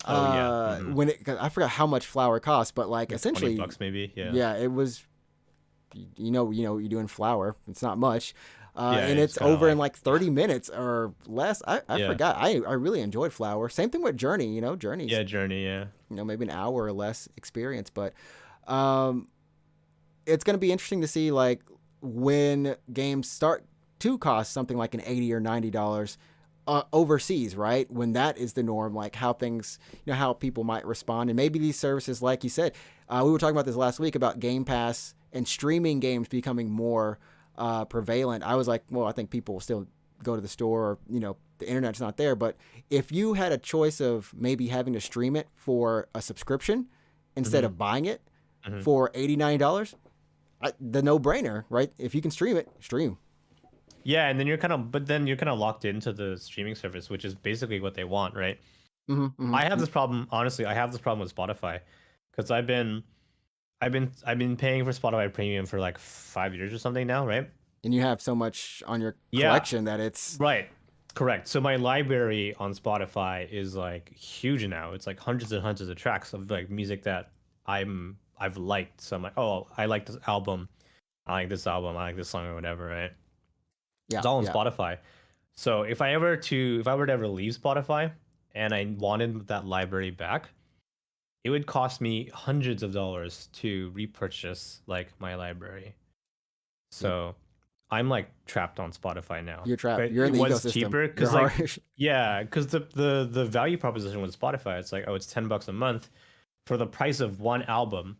oh yeah, When it, 'cause I forgot how much flour cost, but like like essentially, $20 maybe. Yeah, yeah, it was. You're doing flour. It's not much. yeah. And It's it's kind of over in like like 30 minutes or less. I yeah, forgot. I really enjoyed Flower. Same thing with Journey. Journey's yeah. Journey, yeah. maybe an hour or less experience, but um, it's gonna be interesting to see like when games start to cost something like an $80 or $90 overseas, right? When that is the norm, like how things, how people might respond, and maybe these services, like you said, we were talking about this last week about Game Pass and streaming games becoming more prevalent. I was like, well, I think people will still go to the store, or the internet's not there. But if you had a choice of maybe having to stream it for a subscription instead of buying it for $80-$90, the no-brainer, right? If you can stream it, stream. Yeah, and then you're kind of locked into the streaming service, which is basically what they want, right? I have this problem, honestly. I have this problem with Spotify because I've been paying for Spotify Premium for like 5 years or something now, right? And you have so much on your Yeah, collection that it's right. Correct. So my library on Spotify is like huge now. It's like hundreds and hundreds of tracks of like music that I've liked. So I'm like, oh, I like this album. I like this album. I like this song or whatever, right? yeah, It's all on yeah, Spotify. So if I were to ever leave Spotify and I wanted that library back, it would cost me hundreds of dollars to repurchase like my library. yep. So I'm like trapped on Spotify now. You're trapped. But You're in it the was ecosystem. cheaper You're because like hard. yeah, because the value proposition with Spotify, it's like, oh, it's $10 a month for the price of one album.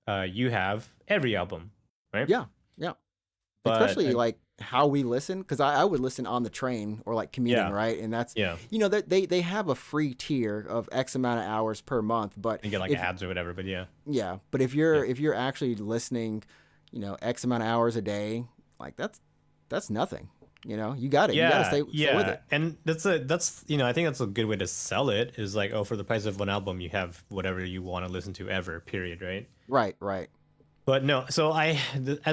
You have every album, right? Yeah, yeah. But Especially like how we listen, because I would listen on the train or like commuting, yeah, right? And that's yeah, they have a free tier of X amount of hours per month, but you get like if ads or whatever. But yeah, yeah, but if yeah. you're actually listening, X amount of hours a day, like that's nothing. You got it. You got to Yeah, stay with yeah, it. and that's I think that's a good way to sell it. Is like, oh, for the price of one album, you have whatever you want to listen to ever. Period. Right. Right, right. But no, so as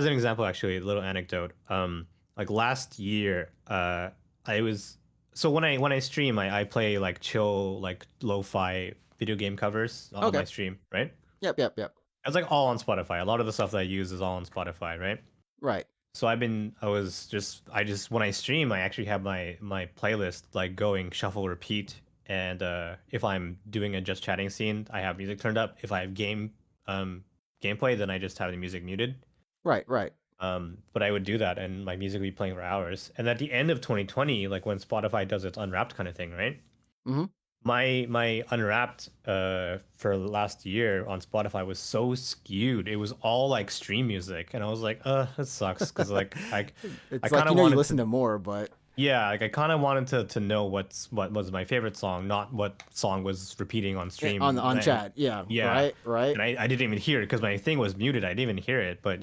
an example, actually, a little anecdote. Like last year, I was so when I stream, I play like chill, like lo-fi video game covers on Okay. my stream, right? Yep, yep, yep. It's like all on Spotify. A lot of the stuff that I use is all on Spotify, right? Right. So I just when I stream, I actually have my playlist like going shuffle repeat, and if I'm doing a just chatting scene, I have music turned up. If I have gameplay, then I just have the music muted. Right, right. But I would do that, and my music would be playing for hours. And at the end of 2020, like when Spotify does its Unwrapped kind of thing, right? Mhm. My Unwrapped for last year on Spotify was so skewed. It was all like stream music, and I was like, that sucks, because like I It's like kind of you wanted listen to, to more, but yeah, like I kind of wanted to know what was my favorite song, not what song was repeating on stream. on chat. Yeah, Yeah, right, right. and I didn't even hear it because my thing was muted. I didn't even hear it, but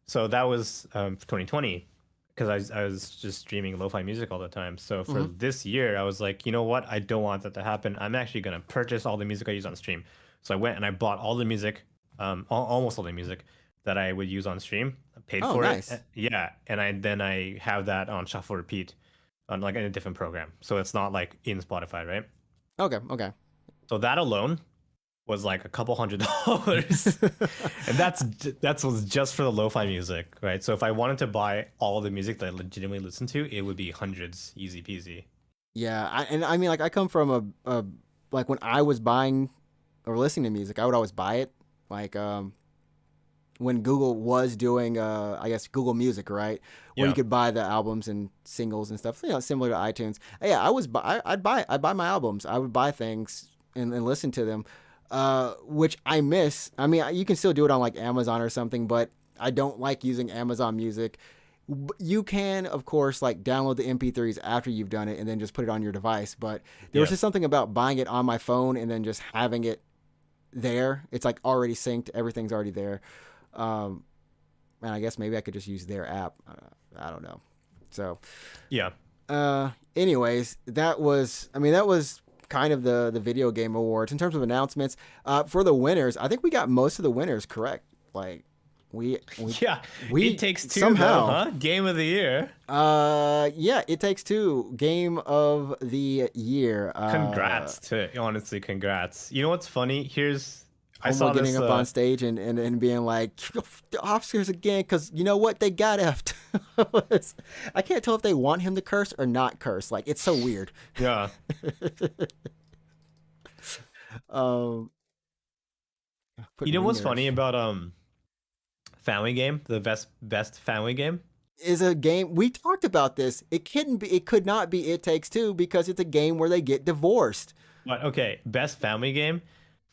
so that was 2020, because I was just streaming lo-fi music all the time. So for this year, I was like, you know what? I don't want that to happen. I'm actually gonna purchase all the music I use on stream. So I went and I bought all the music, almost all the music that I would use on stream. I paid Oh, for nice. it. Yeah, and I have that on shuffle repeat, on like in a different program. So it's not like in Spotify, right? Okay, okay. So that alone was like a couple $100, and that was just for the lo-fi music, right? So if I wanted to buy all the music that I legitimately listen to, it would be hundreds, easy peasy. Yeah, and I mean, like, I come from a like when I was buying or listening to music, I would always buy it. Like, when Google was doing, I guess Google Music, right, where you Yeah, could buy the albums and singles and stuff, similar to iTunes. Yeah, I'd buy my albums. I would buy things and listen to them, which I miss. I mean, you can still do it on like Amazon or something, but I don't like using Amazon Music. You can, of course, like download the MP3s after you've done it and then just put it on your device. But there was Yeah. just something about buying it on my phone and then just having it there. It's like already synced. Everything's already there. Um, and I guess maybe I could just use their app. I don't know. So, Yeah. anyways, that was, I mean, that was kind of the video game awards in terms of announcements. For the winners, I think we got most of the winners correct. Like, we Yeah. we It Takes Two, somehow, though, huh? Game of the year. yeah, It Takes Two, game of the year. Congrats to honestly, congrats. You know what's funny? I Homo saw getting this. up on stage and being like, the Oscars again, because you know what? They got effed. I can't tell if they want him to curse or not curse. Like, it's so weird. Yeah. Um, put You know what's wieners. funny about Family Game, the best Family Game? Is a game we talked about this. It could not be It Takes Two because it's a game where they get divorced. But okay, best family game.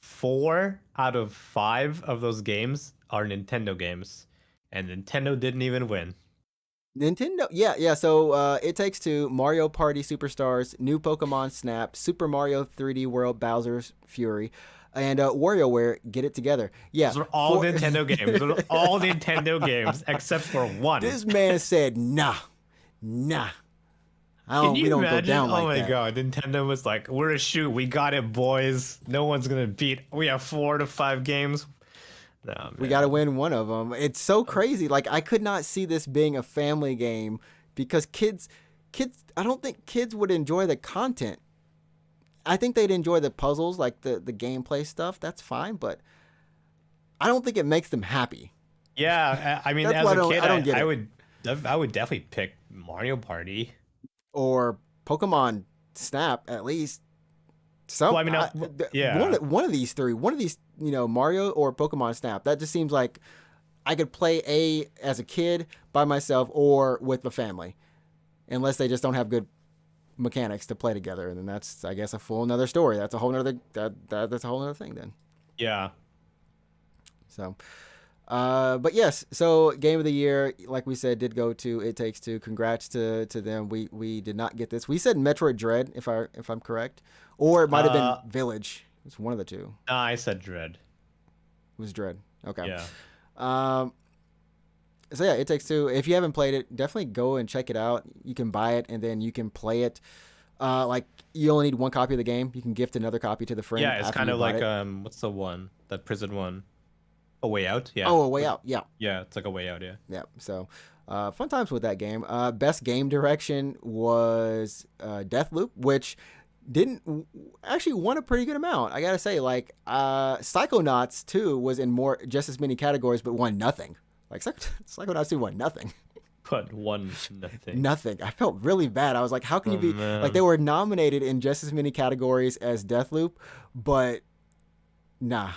4 out of 5 of those games are Nintendo games, and Nintendo didn't even win. Nintendo, yeah. So It Takes Two, Mario Party Superstars, New Pokemon Snap, Super Mario 3D World, Bowser's Fury, and WarioWare Get It Together. Yeah, Those are all Nintendo games. Those are all Nintendo games except for one. This man said, nah. Can you We don't imagine? go down like Oh my that. god, Nintendo was like, "We're a shoot. We got it, boys. No one's gonna beat. We have 4 to 5 games. No, man. We got to win one of them. It's so crazy. Like, I could not see this being a family game because I don't think kids would enjoy the content. I think they'd enjoy the puzzles, like the gameplay stuff. That's fine, but I don't think it makes them happy. Yeah, I mean, That's as why a kid, I don't get it. I would definitely pick Mario Party. Or Pokemon Snap, at least. Some, Well, I mean, yeah. one of these three, Mario or Pokemon Snap. That just seems like I could play as a kid by myself or with the family, unless they just don't have good mechanics to play together, and then that's, I guess, a full another story. That's a whole nother that's a whole other thing then. Yeah. So, but yes, so game of the year, like we said, did go to It Takes Two. Congrats to them. We did not get this. We said Metroid Dread, if I'm correct, or it might have been Village. It's one of the two. Nah, I said Dread. It was Dread. Okay. Yeah. So yeah, It Takes Two. If you haven't played it, definitely go and check it out. You can buy it and then you can play it. Like, you only need one copy of the game. You can gift another copy to the friend. Yeah, it's after kind you of bought like it. what's the one? That prison one? A Way Out. Yeah. Oh, A Way Out. Yeah. Yeah, it's like A Way Out. Yeah. Yeah. So, fun times with that game. Best game direction was Deathloop, which didn't actually won a pretty good amount. I gotta say, like, Psychonauts 2 was in just as many categories, but won nothing. Like, Psychonauts 2 won nothing. But one nothing. Nothing. I felt really bad. I was like, how can you be man. like, they were nominated in just as many categories as Deathloop, but nah,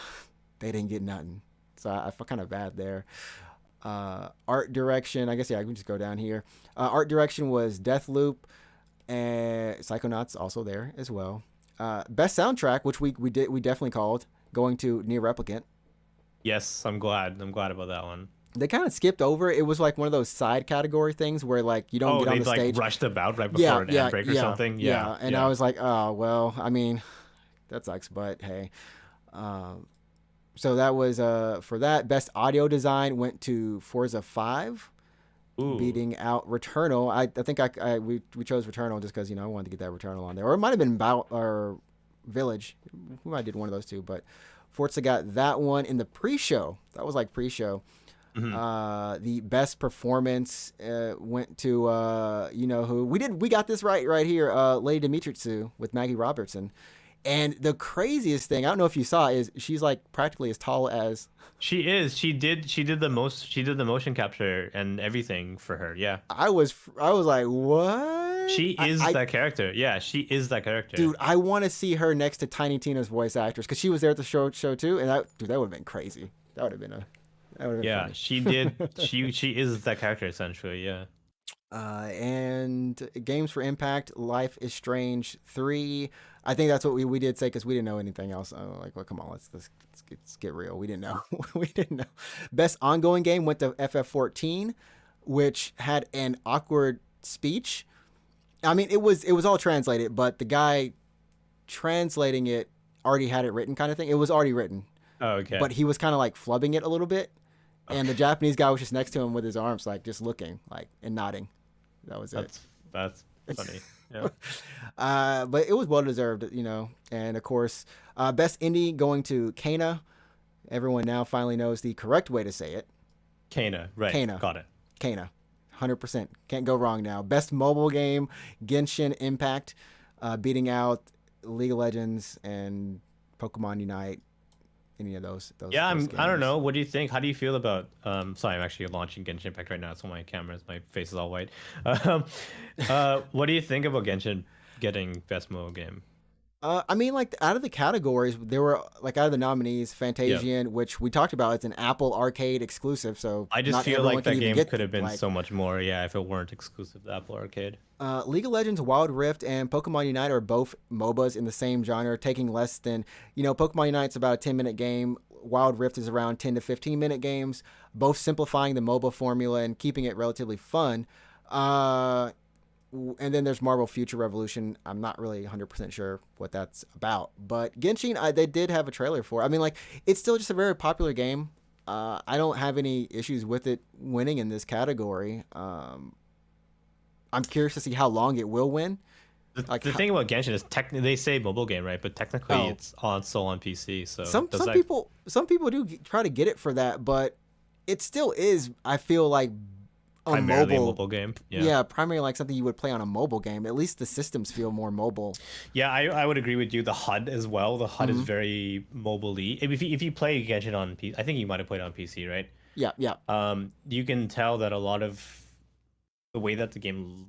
they didn't get nothing. So I felt kind of bad there. Art direction, I guess, yeah, I can just go down here. Art direction was Deathloop, and Psychonauts also there as well. Best soundtrack, which we definitely called, going to Near Replicant. Yes, I'm glad. I'm glad about that one. They kind of skipped over. It was like one of those side category things where, like, you don't get on the like stage. rushed about right before an ad break or something. Yeah. And I was like, oh well, I mean, that sucks, but hey. So that was for that. Best audio design went to Forza 5, Ooh. beating out Returnal. I think we chose Returnal just because, I wanted to get that Returnal on there, or it might have been or Village. We might have did one of those two, but Forza got that one in the pre-show. That was like pre-show. Mm-hmm. The best performance went to who we got this right here, Lady Dimitrescu with Maggie Robertson. And the craziest thing, I don't know if you saw, is she's like practically as tall as she is. She did the motion capture and everything for her. Yeah. I was like, what? She is that character. Yeah, she is that character. Dude, I want to see her next to Tiny Tina's voice actress, because she was there at the show too, and that would have been crazy. That would have been yeah, funny. she did. she is that character essentially. Yeah. And Games for Impact, Life is Strange 3. I think that's what we did say, because we didn't know anything else. Like, well, come on, let's get real. We didn't know. We didn't know. Best ongoing game went to FF14. which had an awkward speech. I mean, it was all translated, but the guy translating it already had it written, kind of thing. It was already written, Oh, okay. but he was kind of like flubbing it a little bit, and the Okay. Japanese guy was just next to him with his arms like just looking like and nodding. That was it. That's funny. Yeah. But it was well deserved, you know. And of course, best indie going to Kana. Everyone now finally knows the correct way to say it. Kana, right. Kana. Got it. Kana. 100%. Can't go wrong now. Best mobile game, Genshin Impact, beating out League of Legends and Pokemon Unite. Any of Yeah, those I don't games. know. What do you think? How do you feel about sorry, I'm actually launching Genshin Impact right now, so my face is all white. Um what do you think about Genshin getting best mobile game? I mean, like out of the categories, there were like out of the nominees, Yeah. Fantasian, which we talked about, it's an Apple Arcade exclusive, so I just not feel everyone like can that even game get could have been like so much more, yeah, if it weren't exclusive to Apple Arcade. League of Legends, Wild Rift, and Pokemon Unite are both MOBAs in the same genre, taking less than, you know, Pokemon Unite's about a 10-minute game. Wild Rift is around 10 to 15-minute games, both simplifying the MOBA formula and keeping it relatively fun. Uh, and then there's Marvel Future Revolution. I'm not really 100% sure what that's about. But Genshin, they did have a trailer for. I mean, like, it's still just a very popular game. I don't have any issues with it winning in this category. I'm curious to see how long it will win. Like, The thing about Genshin is they say mobile game, right? But technically oh, it's also on PC, so some does some that people some people do try to get it for that, but it still is. I feel like a primarily a mobile, mobile game? Yeah. yeah, primarily like something you would play on a mobile game. At least the systems feel more mobile. Yeah, I would agree with you. The HUD as well. The HUD is Hmm. very mobile-y. If you play Genshin on PC, I think you might have played it on PC, right? Yeah, yeah. You can tell that a lot of the way that the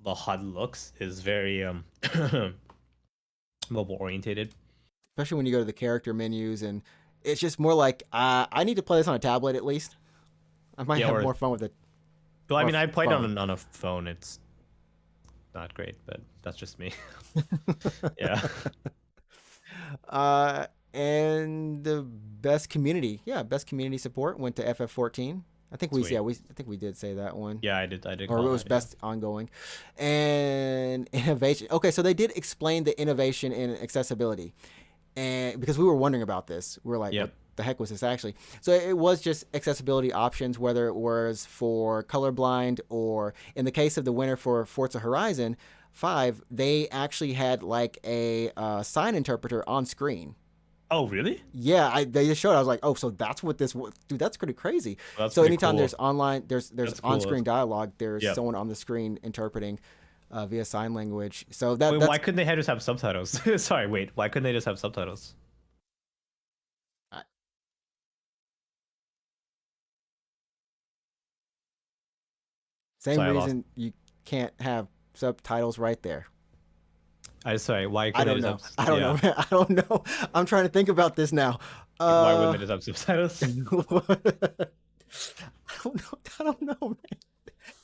HUD looks is very mobile orientated. Especially when you go to the character menus, and it's just more like I need to play this on a tablet at least. I might Yeah, have or more fun with it well, I or mean, I played phone. on a phone. It's not great, but that's just me. Yeah, And the best community, yeah, best community support went to FF14. sweet. I think we did say that one. Yeah, I did Or it call was that. Yeah, best ongoing. And innovation. Okay, so they did explain the innovation in accessibility. And because we were wondering about this, we were like, what yep. the heck was this actually? So it was just accessibility options, whether it was for colorblind or in the case of the winner for Forza Horizon 5, they actually had like a sign interpreter on screen. Oh, really? Yeah, they just showed. I was like, oh, so that's what this was, dude. That's pretty crazy. Well, that's So pretty anytime there's cool. online, there's That's on cool. screen dialogue. There's Yep. someone on the screen interpreting via sign language. So Wait, why that's couldn't they just have subtitles? Sorry, wait. Why couldn't they just have subtitles? uh, same Sorry, I lost. reason you can't have subtitles right there. I sorry. Why I couldn't don't they know. just have? I don't know. Yeah. I don't know. I'm trying to think about this now. Like, why wouldn't Uh, they just have subtitles? I don't know. I don't know, man.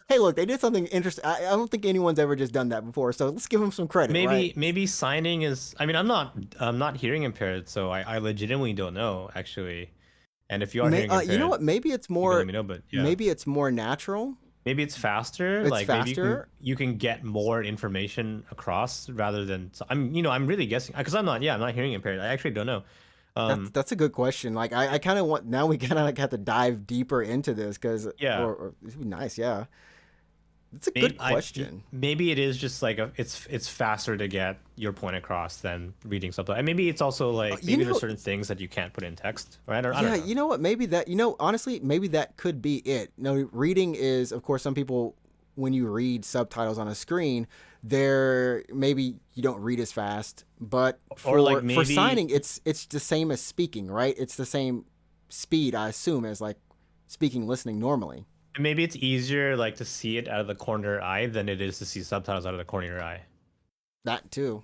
Hey, look, they did something interesting. I don't think anyone's ever just done that before. So let's give them some credit, right? Maybe signing is. I mean, I'm not hearing impaired, so I legitimately don't know actually. And if you are hearing You know impaired, what? you can let me know. But yeah, Maybe it's more natural. maybe it's faster. It's Like maybe faster. you can get more information across rather than I'm really guessing because I'm not hearing impaired. I actually don't know. Um, That's a good question. Like I kind of want now we kind of like have to dive deeper into this because yeah. or this would be nice. Yeah, it's a good Maybe question. maybe it is just like it's faster to get your point across than reading subtitles. And maybe it's also like You maybe there's know, certain things that you can't put in text. Or I don't yeah, know. you know what? Maybe that, honestly, maybe that could be it. No, reading is, of course, some people, when you read subtitles on a screen, there maybe you don't read as fast, but Or like for maybe signing, it's the same as speaking, right? It's the same speed, I assume, as like speaking, listening normally. maybe it's easier like to see it out of the corner of your eye than it is to see subtitles out of the corner of your eye. That too.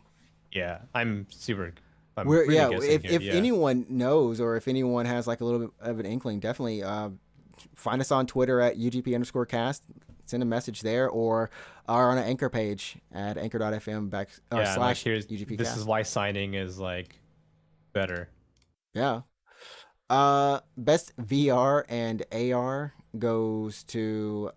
Yeah, I'm We're really yeah. guessing here. If Yeah. anyone knows or if anyone has like a little bit of an inkling, definitely find us on Twitter at UGP_cast. Send a message there or on an anchor page at anchor.fm back or Yeah, and like slash here's UGP this is cast. why signing is like better. Yeah. Best VR and AR goes to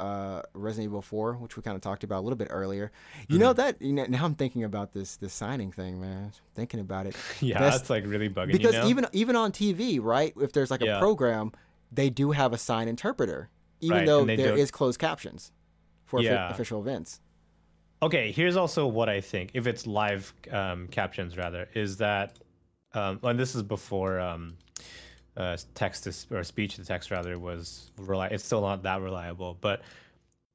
Resident Evil 4, which we kind of talked about a little bit earlier. Mhm. Now I'm thinking about this signing thing, man. Thinking about it. Yeah, Best it's like really bugging you because now. even on TV, right? If there's like a Yeah, program, they do have a sign interpreter, even right. though And they there don't. is closed captions for Yeah. official events. Okay, here's also what I think. If it's live captions, rather, is that, and this is before text to, or speech to text rather was it's still not that reliable. But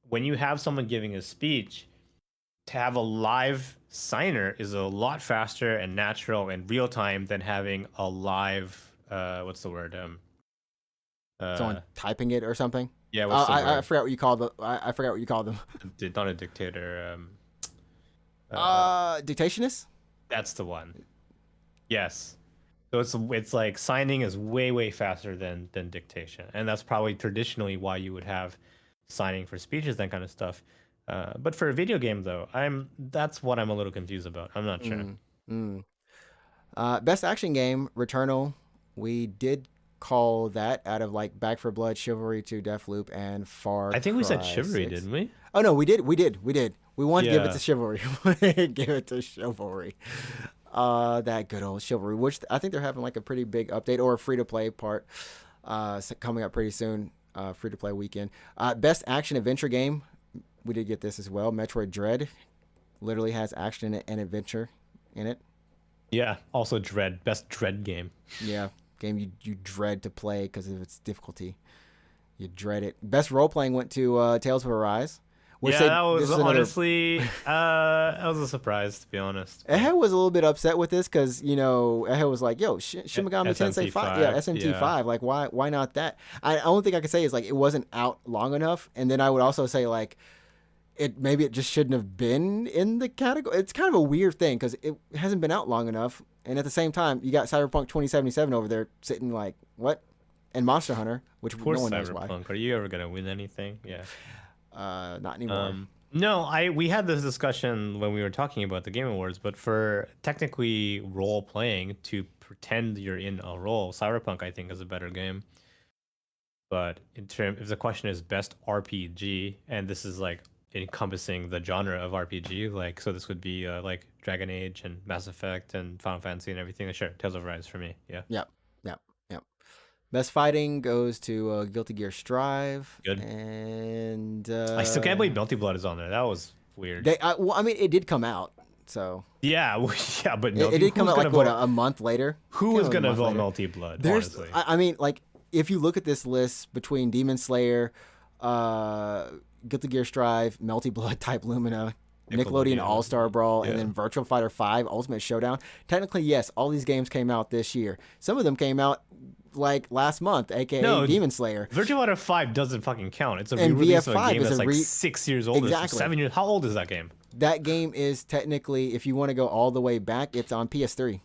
when you have someone giving a speech, to have a live signer is a lot faster and natural and real time than having a live what's the word Someone uh typing it or something. yeah, what's the I word? forgot what you called I forgot what you called them. Not a dictator. Uh, Dictationist. that's the one. Yes. So it's like signing is way faster than dictation, and that's probably traditionally why you would have signing for speeches, that kind of stuff. But for a video game though, that's what I'm a little confused about. I'm not sure. Mm, mm. Best action game, Returnal. We did call that out of like Back for Blood, Chivalry 2, Deathloop, and Far I think we said Cry chivalry, 6. didn't we? Oh no, we did. We wanted to give it to Yeah. Chivalry. Give it to Chivalry. That good old Chivalry, which I think they're having like a pretty big update or a free to play part, coming up pretty soon. Free to play weekend. Best action adventure game. We did get this as well. Metroid Dread literally has action and adventure in it. Yeah. Also, Dread, best Dread game. Yeah, game you dread to play because of its difficulty. You dread it. Best role playing went to Tales of Arise, which Yeah, they that this was is another. honestly, that was a surprise to be honest. But Ehe was a little bit upset with this because Ehe was like, "Yo, Shimigami Tensei 5, yeah, 5, SMT yeah. 5. Like, why not that?" I only thing I could say is like it wasn't out long enough, and then I would also say like maybe it just shouldn't have been in the category. It's kind of a weird thing because it hasn't been out long enough, and at the same time, you got Cyberpunk 2077 over there sitting like what, and Monster Hunter, which Poor no one knows why. Cyberpunk. Are you ever gonna win anything? Yeah. Not anymore. No, we had this discussion when we were talking about the Game Awards, but for technically role playing to pretend you're in a role, Cyberpunk I think is a better game. But if the question is best RPG, and this is like encompassing the genre of RPG, like so this would be like Dragon Age and Mass Effect and Final Fantasy and everything. Sure, Tales of Rise for me. Yeah, Yep, yep, yep. Best fighting goes to Guilty Gear Strive, good. and I still can't believe Melty Blood is on there. That was weird. well, I mean, it did come out, so Yeah, yeah, but it did come who's out gonna like what vote? a month later. Who Came is out a gonna month vote later. Melty Blood? There's, Honestly, I mean, like if you look at this list between Demon Slayer, Guilty Gear Strive, Melty Blood, Type Lumina, Nickelodeon All Star Brawl, and yeah. then Virtual Fighter 5 Ultimate Showdown. Technically, yes, all these games came out this year. Some of them came out like last month, aka No, Demon Slayer. Virtual Fighter 5 doesn't fucking count. It's a And re-release of a VF5 game is that's a like 6 years old. Exactly. 7 years. How old is that game? That game is technically, if you want to go all the way back, it's on PS3.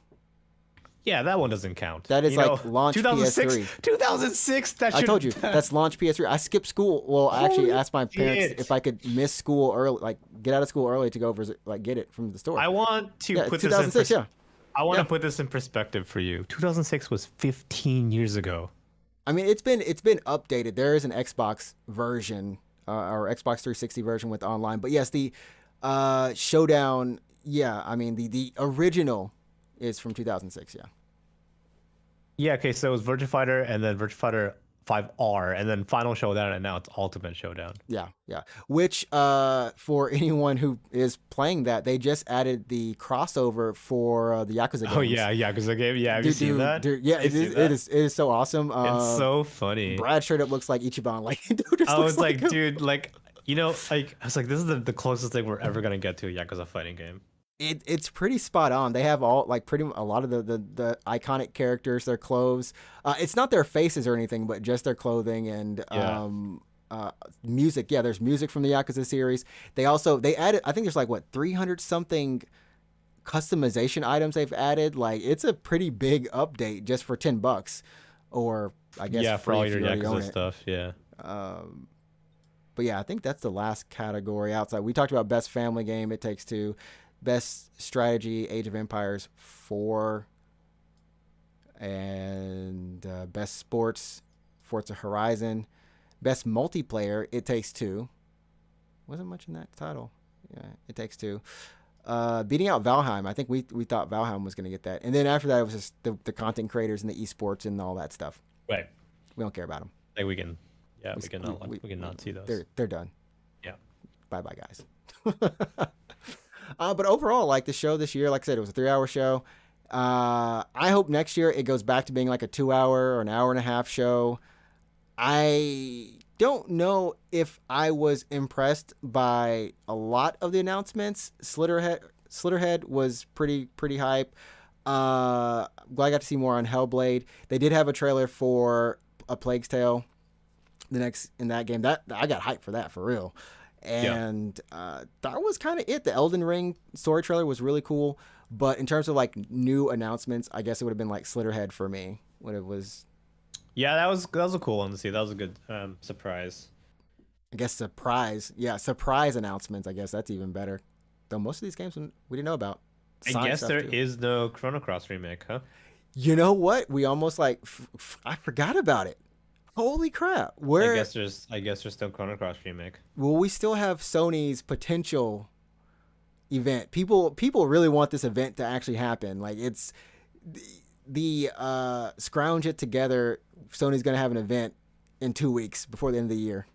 Yeah, that one doesn't count. That is like launch 2006. PS3. 2006. That I should. told you that's launch PS3. I skipped school. Well, I actually Holy asked my parents shit. if I could miss school early, like get out of school early to go like get it from the store. I want to Yeah, put this in 2006. Yeah, I want Yeah. to put this in perspective for you. 2006 was 15 years ago. I mean it's been updated. There is an Xbox version or Xbox 360 version with online, but yes, the Showdown. Yeah, I mean the original is from 2006. Yeah. Yeah, okay, so it was Virtua Fighter and then Virtua Fighter 5R and then Final Showdown and now it's Ultimate Showdown. Yeah, yeah. Which, for anyone who is playing that, they just added the crossover for the Yakuza games. Oh yeah, Yakuza game. Yeah, have you seen that? Dude, yeah, Have you seen that? it is so awesome. It's so funny. Brad straight up looks like Ichiban. Like, dude, just I looks was like, him. dude, like, like, I was like, this is the closest thing we're ever gonna get to a Yakuza fighting game. It's pretty spot on. They have all like a lot of the iconic characters, their clothes. It's not their faces or anything, but just their clothing and Yeah. music. Yeah, there's music from the Yakuza series. They added. I think there's like what 300 something customization items they've added. Like it's a pretty big update just for $10, or I guess Yeah, for all free if your you already own Yakuza it. stuff. Yeah. But yeah, I think that's the last category outside. We talked about best family game. It Takes Two. Best strategy, Age of Empires 4. And best sports, Forza Horizon. Best multiplayer, It Takes Two. Wasn't much in that title. Yeah, It Takes Two. Beating out Valheim. I think we thought Valheim was going to get that. And then after that, it was just the content creators and the esports and all that stuff. Right. We don't care about them. Like we can not see those. They're done. Yeah. Bye bye, guys. But overall, like the show this year, like I said, it was a 3-hour show. I hope next year it goes back to being like a 2-hour or an hour and a half show. I don't know if I was impressed by a lot of the announcements. Slitterhead was pretty hype. Glad I got to see more on Hellblade. They did have a trailer for A Plague's Tale in that game. That I got hyped for that, for real. And that was kind of it. The Elden Ring story trailer was really cool. But in terms of like new announcements, I guess it would have been like Slitterhead for me when it was. Yeah, that was a cool one to see. That was a good surprise. I guess surprise announcements. I guess that's even better. Though most of these games we didn't know about. I guess there is no Chrono Cross remake, huh? You know what? We almost like I forgot about it. Holy crap! Where I guess there's no Chrono Cross remake. Well, we still have Sony's potential event. People really want this event to actually happen. Like it's the scrounge it together. Sony's gonna have an event in 2 weeks before the end of the year.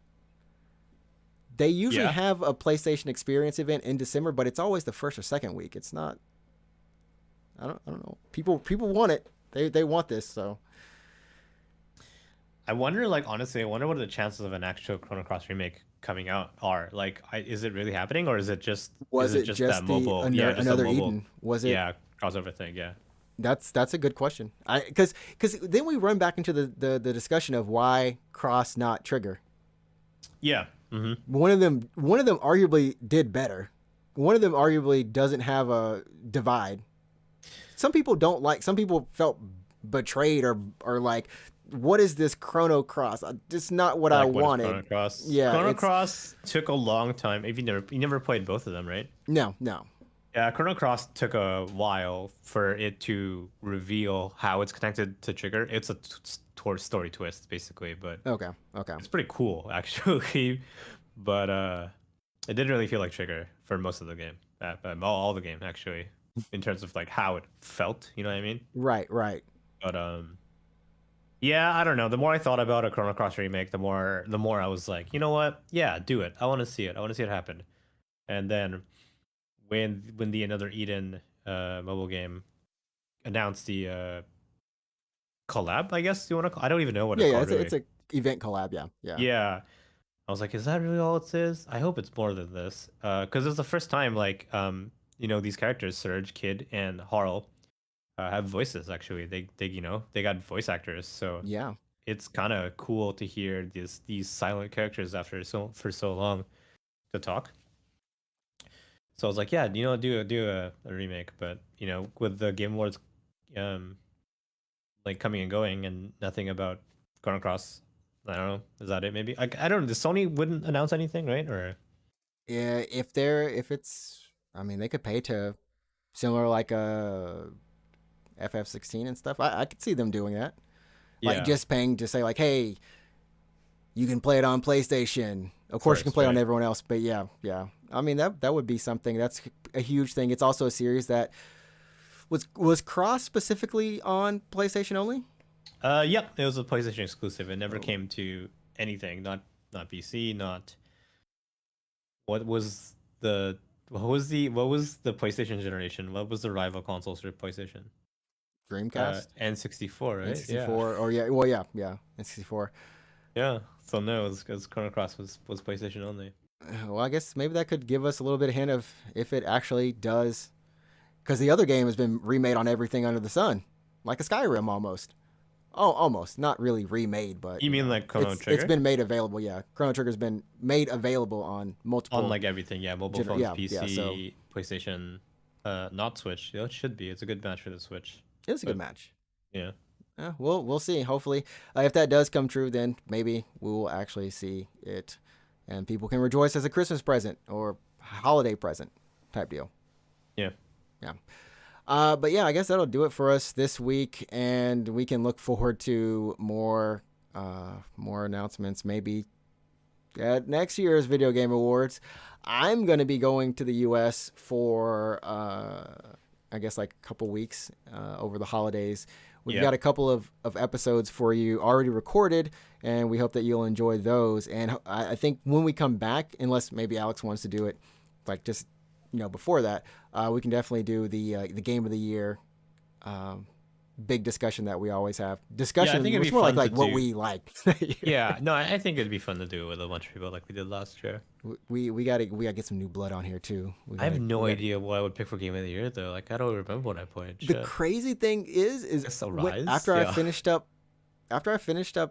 They usually have a PlayStation Experience event in December, but it's always the first or second week. It's not. I don't know. People want it. They want this. So I wonder, like honestly, I wonder what the chances of an actual Chrono Cross remake coming out are. Like, is it really happening, or is it just that mobile? Another Eden? Was it? Yeah, crossover thing. Yeah. That's a good question. Because then we run back into the discussion of why cross not trigger. Yeah. Mm-hmm. One of them arguably did better. One of them arguably doesn't have a divide. Some people don't like. Some people felt betrayed or like, what is this Chrono Cross? Just not what I wanted. Chrono Cross? Yeah, Chrono Cross took a long time. If you never played both of them, right? No. Yeah, Chrono Cross took a while for it to reveal how it's connected to Trigger. It's a story twist, basically, but okay, it's pretty cool actually. But it didn't really feel like Trigger for most of the game, all the game actually, in terms of like how it felt. You know what I mean? Right. But yeah, I don't know. The more I thought about a Chrono Cross remake, the more I was like, you know what? Yeah, do it. I want to see it. I want to see it happen. And then when the Another Eden mobile game announced the collab, I guess you want to. I don't even know what it's called. It's a event collab. Yeah. I was like, is that really all it is? I hope it's more than this, because it's the first time like these characters, Surge, Kid, and Harl, have voices. Actually, they got voice actors. So yeah, it's kind of cool to hear these silent characters for so long to talk. So I was like, yeah, do a remake, but with the Game Awards, like coming and going, and nothing about Chrono Cross. I don't know. Is that it? Maybe I don't know. The Sony wouldn't announce anything, right? Or yeah, if it's, I mean, they could pay to similar like a FF16 and stuff. I could see them doing that. Like just paying to say like, hey, you can play it on PlayStation. Of course, you can play it on everyone else. But yeah. I mean, that would be something. That's a huge thing. It's also a series that was Cross specifically on PlayStation only. Yep, it was a PlayStation exclusive. It never came to anything. Not PC. Not what was the PlayStation generation? What was the rival consoles for PlayStation? Dreamcast, N64, right? N64, yeah, N64. Yeah, so no, because Chrono Cross was PlayStation only. Well, I guess maybe that could give us a little bit of hint of if it actually does, because the other game has been remade on everything under the sun, like a Skyrim almost. Oh, almost. Not really remade, but you mean like Chrono Trigger? It's been made available, yeah. Chrono Trigger's been made available on multiple. On like everything, yeah. Mobile phones, PC, PlayStation, not Switch. It should be. It's a good match for the Switch. It's a good match. Yeah. We'll see. Hopefully, if that does come true, then maybe we will actually see it, and people can rejoice as a Christmas present or holiday present type deal. Yeah. But yeah, I guess that'll do it for us this week, and we can look forward to more announcements maybe at next year's Video Game Awards. I'm going to be going to the U.S. for I guess like a couple weeks over the holidays. We've got a couple of episodes for you already recorded, and we hope that you'll enjoy those. And I think when we come back, unless maybe Alex wants to do it, like just before that, we can definitely do the game of the year big discussion that we always have. Discussion. I think it'd it's be more fun like to what do. we like. Yeah, no, I think it'd be fun to do it with a bunch of people like we did last year. We gotta get some new blood on here too. I have no idea what I would pick for game of the year though. Like I don't remember what I played. The crazy thing is after I finished up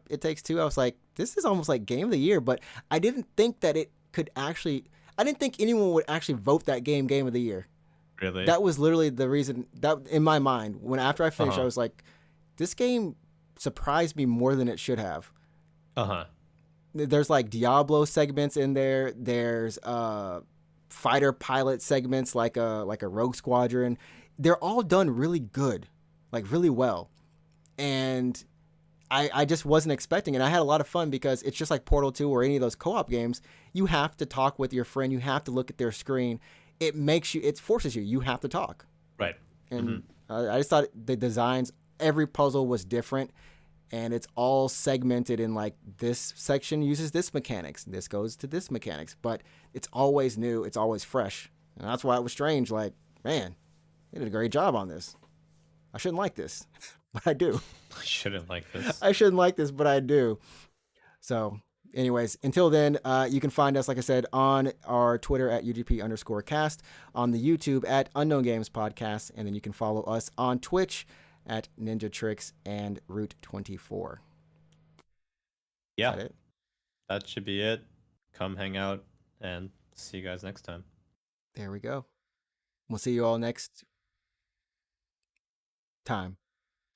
It Takes Two, I was like, this is almost like game of the year. But I didn't think that it could actually. I didn't think anyone would actually vote that game of the year. Really? That was literally the reason that in my mind when after I finished, I was like, this game surprised me more than it should have. There's like Diablo segments in there. There's fighter pilot segments like a Rogue Squadron. They're all done really good, like really well. And I just wasn't expecting it. I had a lot of fun because it's just like Portal 2 or any of those co-op games. You have to talk with your friend. You have to look at their screen. It forces you. You have to talk. Right. And I just thought the designs, every puzzle was different. And it's all segmented in like this section uses this mechanics. This goes to this mechanics. But it's always new. It's always fresh. And that's why it was strange. Like, man, they did a great job on this. I shouldn't like this, but I do. I shouldn't like this. I shouldn't like this, but I do. So, anyways, until then, you can find us, like I said, on our Twitter at UGP_cast, on the YouTube at Unknown Games Podcast, and then you can follow us on Twitch at Ninja Tricks and Root24. Yeah. Is that it? That should be it. Come hang out and see you guys next time. There we go. We'll see you all next time.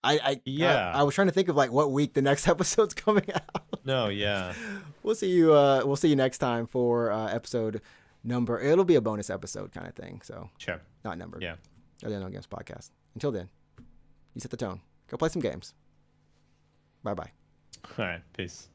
I was trying to think of like what week the next episode's coming out. No, yeah. We'll see you next time for episode number. It'll be a bonus episode kind of thing. So Sure. Not numbered. Yeah. The Unknown Games Podcast. Until then, you set the tone. Go play some games. Bye-bye. All right. Peace.